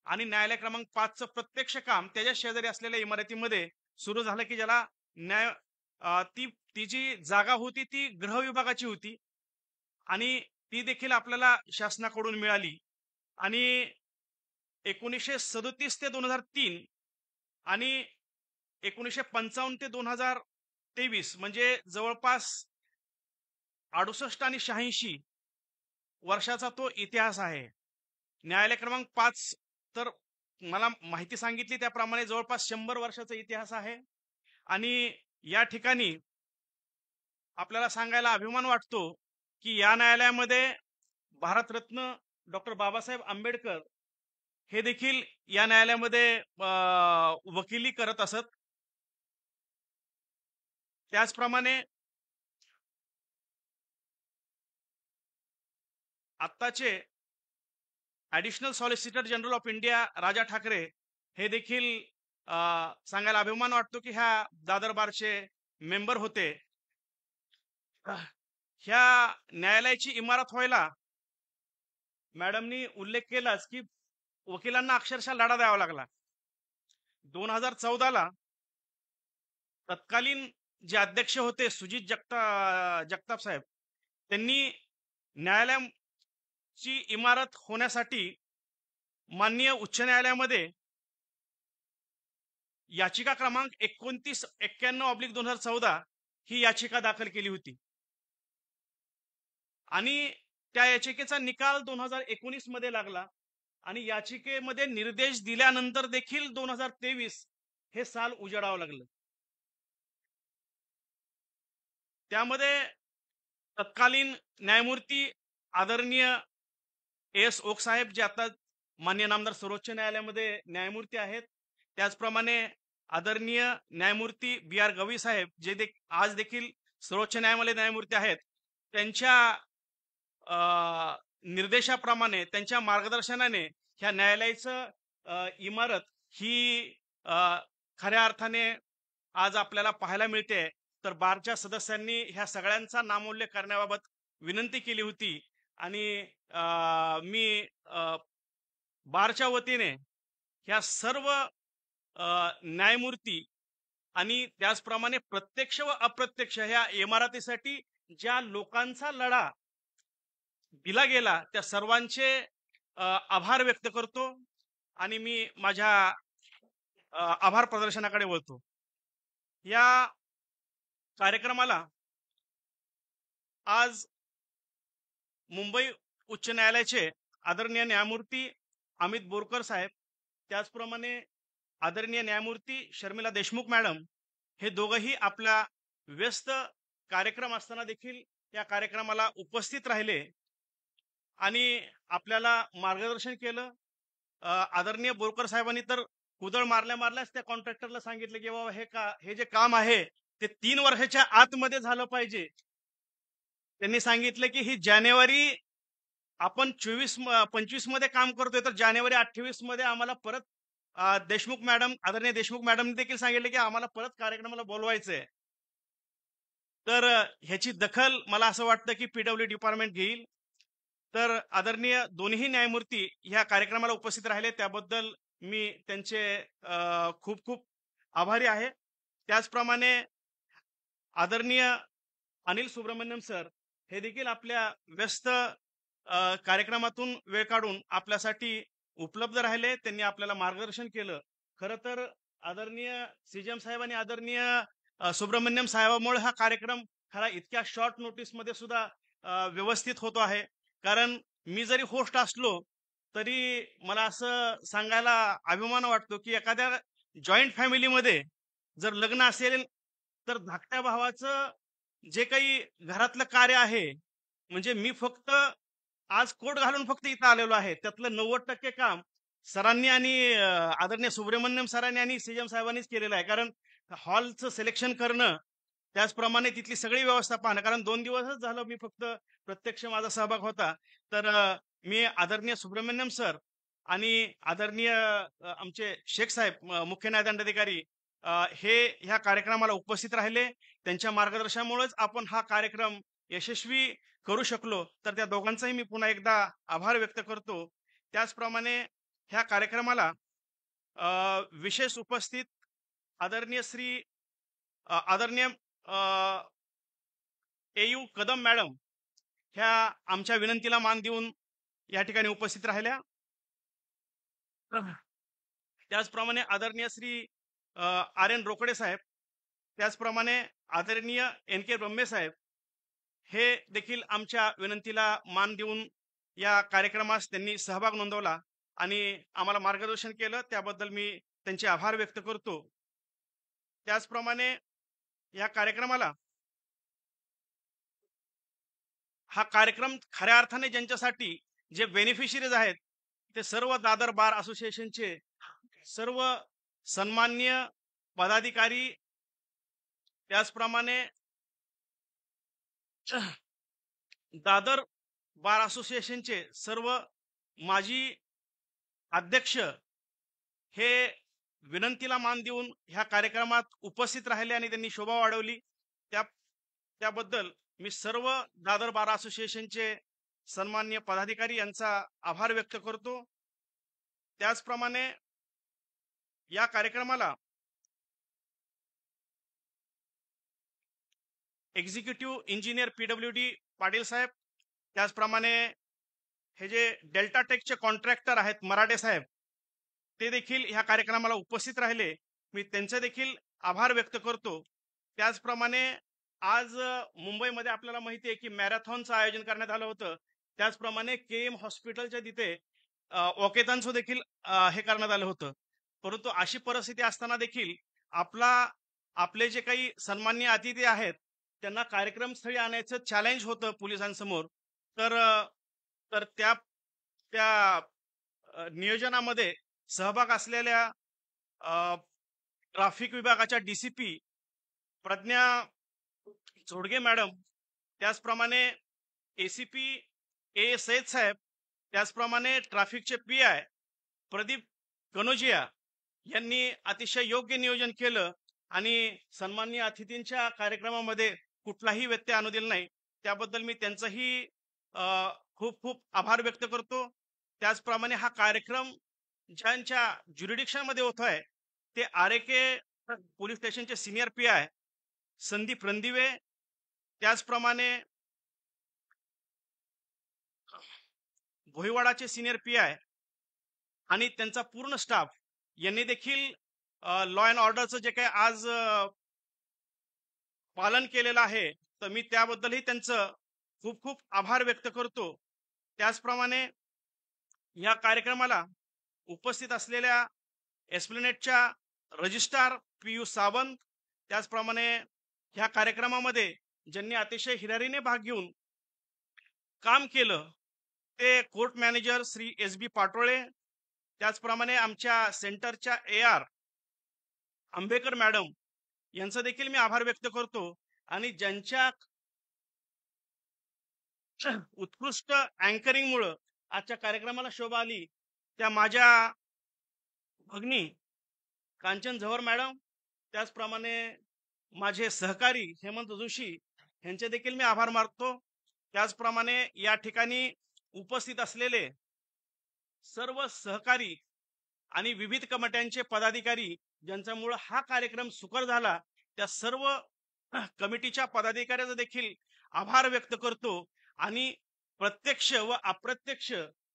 आणि न्यायालय क्रमांक 5चं प्रत्यक्ष काम त्याच्या शेजारी असलेल्या इमारतीमध्ये सुरू झालं, की ज्याला ती जी जागा होती ती गृह विभागाची होती आणि ती देखील आपल्याला शासनाकडून मिळाली. आणि 1937 ते 2003 आणि 1955 ते 2023 म्हणजे जवळपास 68 आणि 86 वर्षाचा तो इतिहास आहे. न्यायालय क्रमांक 5 तर मला माहिती सांगितली त्याप्रमाणे जवळपास 100 वर्षाचा इतिहास आहे. आणि या ठिकाणी आपल्याला सांगायला अभिमान वाटतो की या न्यायालयामध्ये भारतरत्न डॉक्टर बाबासाहेब आंबेडकर हे देखील या न्यायालयामध्ये वकिली करत असत. त्याचप्रमाणे आत्ताचे additional solicitor general of India Raja Thackeray हे देखील सांगायला अभिमान वाटतो की ह्या दादर बारचे मेंबर होते. ह्या न्यायालयाची इमारत व्हायला मॅडमनी उल्लेख केलाच की वकिलांना अक्षरशः लढा द्यावा लागला. 2014ला तत्कालीन जे अध्यक्ष होते सुजित जगताप साहेब त्यांनी न्यायालयाची इमारत होण्यासाठी माननीय उच्च न्यायालयामध्ये याचिका क्रमांक 2991/2014 ही याचिका दाखल केली होती आणि त्या याचिकेचा निकाल 2019 मध्ये लागला आणि याचिकेमध्ये निर्देश दिल्यानंतर देखील 2023 हे साल उजाडावं लागलं. त्यामध्ये तत्कालीन न्यायमूर्ती आदरणीय एस ओक साहेब जे आता मान्य नामदार सर्वोच्च न्यायालयामध्ये न्यायमूर्ती आहेत, त्याचप्रमाणे आदरणीय न्यायमूर्ती बी आर गवई साहेब जे आज देखील सर्वोच्च न्यायालयामध्ये न्यायमूर्ती आहेत, त्यांच्या निर्देशाप्रमाणे त्यांच्या मार्गदर्शनाने ह्या न्यायालयाचं इमारत ही खऱ्या अर्थाने आज आपल्याला पाहायला मिळते. तर बारच्या सदस्यांनी ह्या सगळ्यांचा नामोल्लेख करण्याबाबत विनंती केली होती आणि मी बारच्या वतीने ह्या सर्व न्यायमूर्ती आणि त्याचप्रमाणे प्रत्यक्ष व अप्रत्यक्ष ह्या इमारतीसाठी ज्या लोकांचा लढा दिला गेला त्या सर्वांचे आभार व्यक्त करतो आणि मी माझ्या आभार प्रदर्शनाकडे वळतो. या कार्यक्रमाला आज मुंबई उच्च न्यायालयाचे आदरणीय न्यायमूर्ती अमित बोरकर साहेब, त्याचप्रमाणे आदरणीय न्यायमूर्ती शर्मिला देशमुख मॅडम हे दोघंही आपला व्यस्त कार्यक्रम असताना देखील या कार्यक्रमाला उपस्थित राहिले आणि आपल्याला मार्गदर्शन केलं. आदरणीय बोरकर साहेबांनी तर कुदळ मारल्याच त्या कॉन्ट्रॅक्टरला सांगितलं की बाबा हे जे काम आहे ते 3 वर्षाच्या आतमध्ये झालं पाहिजे. त्यांनी सांगितलं की ही जानेवारी आपण 25 मध्ये काम करतोय तर जानेवारी 28 मध्ये आम्हाला परत आदरणीय देशमुख मॅडमने देखील सांगितलं की आम्हाला परत कार्यक्रमाला बोलवायचंय. तर ह्याची दखल मला असं वाटतं की पीडब्ल्यू डिपार्टमेंट घेईल. तर आदरणीय दोन्ही न्यायमूर्ती ह्या कार्यक्रमाला उपस्थित राहिले त्याबद्दल मी त्यांचे खूप खूप आभारी आहे. त्याचप्रमाणे आदरणीय अनिल सुब्रमण्यम सर हे देखील आपल्या व्यस्त कार्यक्रमातून वेळ काढून आपल्यासाठी उपलब्ध राहिले. त्यांनी आपल्याला मार्गदर्शन केलं. खरं तर आदरणीय सीजेएम साहेब आणि आदरणीय सुब्रमण्यम साहेबांमुळे हा कार्यक्रम खरा इतक्या शॉर्ट नोटीस मध्ये सुद्धा व्यवस्थित होतो आहे. कारण मी जरी होस्ट असलो तरी मला असं सांगायला अभिमान वाटतो की एखाद्या जॉईंट फॅमिलीमध्ये जर लग्न असेल तर धाकट्या भावाचं जे काही घरातलं कार्य आहे, म्हणजे मी फक्त आज कोट घालून फक्त इथं आलेलो आहे, त्यातलं 90% काम सरांनी आणि आदरणीय सुब्रमण्यम सरांनी आणि सीएम साहेबांनीच केलेलं आहे. कारण हॉलचं सिलेक्शन करणं, त्याचप्रमाणे तिथली सगळी व्यवस्था पाहणं. कारण 2 दिवसच झालं मी फक्त प्रत्यक्ष माझा सहभाग होता. तर मी आदरणीय सुब्रमण्यम सर आणि आदरणीय आमचे शेख साहेब मुख्य न्यायदंडाधिकारी हे ह्या कार्यक्रमाला उपस्थित राहिले. त्यांच्या मार्गदर्शनामुळेच आपण हा कार्यक्रम यशस्वी करू शकलो. तर त्या दोघांचाही मी पुन्हा एकदा आभार व्यक्त करतो. त्याचप्रमाणे ह्या कार्यक्रमाला विशेष उपस्थित आदरणीय श्री आदरणीय AU कदम मॅडम ह्या आमच्या विनंतीला मान देऊन या ठिकाणी उपस्थित राहिल्या. त्याचप्रमाणे आदरणीय श्री RN रोकडे साहेब, त्याचप्रमाणे आदरणीय NK ब्रह्मे साहेब हे देखील आमच्या विनंतीला मान देऊन या कार्यक्रमास त्यांनी सहभाग नोंदवला आणि आम्हाला मार्गदर्शन केलं. त्याबद्दल मी त्यांचे आभार व्यक्त करतो. त्याचप्रमाणे या कार्यक्रमाला हा कार्यक्रम खऱ्या अर्थाने ज्यांच्यासाठी जे बेनिफिशरीज आहेत ते सर्व दादर बार असोसिएशनचे सर्व सन्माननीय पदाधिकारी, त्याचप्रमाणे दादर बार असोसिएशनचे सर्व माजी अध्यक्ष हे विनंतीला मान देऊन ह्या कार्यक्रमात उपस्थित राहिले आणि त्यांनी शोभा वाढवली. त्याबद्दल मी सर्व दादर बार असोसिएशनचे सन्माननीय पदाधिकारी यांचा आभार व्यक्त करतो. त्याचप्रमाणे या कार्यक्रमाला एक्झिक्युटिव्ह इंजिनियर PWD पाटील साहेब, त्याचप्रमाणे हे जे डेल्टा टेकचे कॉन्ट्रॅक्टर आहेत मराठे साहेब, ते देखील ह्या कार्यक्रमाला उपस्थित राहिले. मी त्यांचे देखील आभार व्यक्त करतो. त्याचप्रमाणे आज मुंबईमध्ये आपल्याला माहिती आहे की मॅरेथॉनचं आयोजन करण्यात आलं होतं. त्याचप्रमाणे KM हॉस्पिटलच्या तिथे वॉकेथॉनचं देखील हे करण्यात आलं होतं. परंतु अशी परिस्थिती असताना देखील आपले जे काही सन्माननीय अतिथी आहेत त्यांना कार्यक्रमस्थळी आणायचं चॅलेंज होतं पोलिसांसमोर. तर त्या नियोजनामध्ये सहभाग असलेल्या ट्रॅफिक विभागाच्या DCP प्रज्ञा जोडगे मॅडम, त्याचप्रमाणे ACP A सैद साहेब, त्याचप्रमाणे ट्रॅफिकचे PI प्रदीप कनोजिया यांनी अतिशय योग्य नियोजन केलं आणि सन्माननीय अतिथींच्या कार्यक्रमामध्ये कुठलाही व्यत्यय आणू दिला नाही. त्याबद्दल मी त्यांचाही खूप खूप आभार व्यक्त करतो. त्याचप्रमाणे हा कार्यक्रम ज्यांच्या ज्युरिडिक्शन मध्ये होतोय ते RAK पोलीस स्टेशनचे सिनियर PI संदीप रणदिवे, त्याचप्रमाणे भोईवाडाचे सिनियर PI आणि त्यांचा पूर्ण स्टाफ यांनी देखील लॉ अँड ऑर्डरचं जे काही आज पालन केलेलं आहे, तर मी त्याबद्दलही त्यांचं खूप खूप आभार व्यक्त करतो. त्याचप्रमाणे या कार्यक्रमाला उपस्थित असलेल्या एस्प्लेनेटच्या रजिस्ट्रार PU सावंत, त्याचप्रमाणे ह्या कार्यक्रमामध्ये ज्यांनी अतिशय हिरारीने भाग घेऊन काम केलं ते court manager Shri SB Patole, त्याचप्रमाणे आमच्या सेंटरच्या AR आंबेकर मॅडम यांचा देखील मी आभार व्यक्त करतो. आणि ज्यांच्या उत्कृष्ट अँकरिंगमुळे आजच्या कार्यक्रमाला शोभा आली त्या माझ्या भगिनी कांचन झवर मॅडम, त्याचप्रमाणे माझे सहकारी हेमंत जोशी यांचे देखील मी आभार मानतो. त्याचप्रमाणे या ठिकाणी उपस्थित असलेले सर्व सहकारी आणि विविध कमिट्यांचे पदाधिकारी ज्यांच्यामुळे हा कार्यक्रम सुकर झाला, त्या सर्व कमिटीच्या पदाधिकाऱ्यांचा देखील आभार व्यक्त करतो. आणि प्रत्यक्ष व अप्रत्यक्ष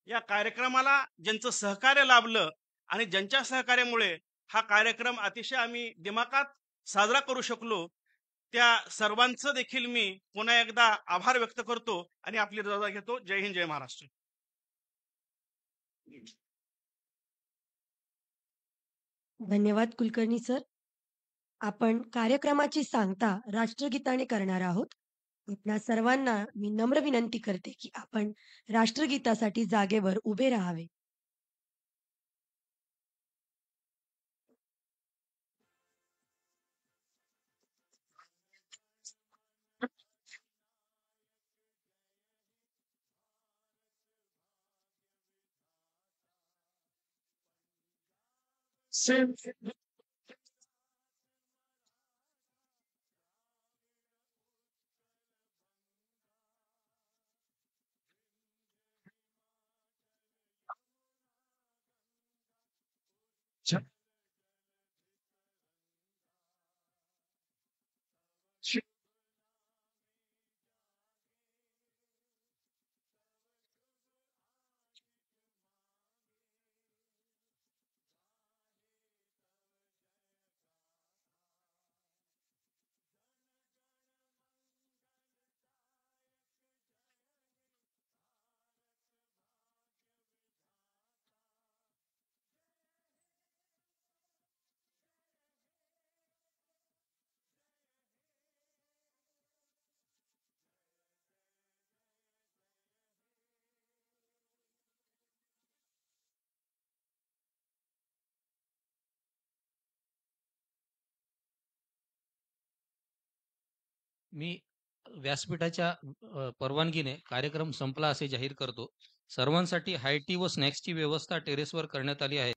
या कार्यक्रमाला ज्यांचं सहकार्य लाभलं आणि ज्यांच्या सहकार्यामुळे हा कार्यक्रम अतिशय आम्ही दिमाखात साजरा करू शकलो, त्या सर्वांचं देखील मी पुन्हा एकदा आभार व्यक्त करतो आणि आपली रजा घेतो. जय हिंद, जय महाराष्ट्र. धन्यवाद कुलकर्णी सर. आपण कार्यक्रमाची सांगता राष्ट्रगीताने करणार आहोत. आपणा सर्वांना मी नम्र विनंती करते की आपण राष्ट्रगीतासाठी जागेवर उभे राहावे. मी व्यासपीठाच्या परवानगीने कार्यक्रम संपला असे जाहीर करतो. सर्वांसाठी हाय टी व स्नॅक्सची व्यवस्था टेरेसवर करण्यात आली आहे.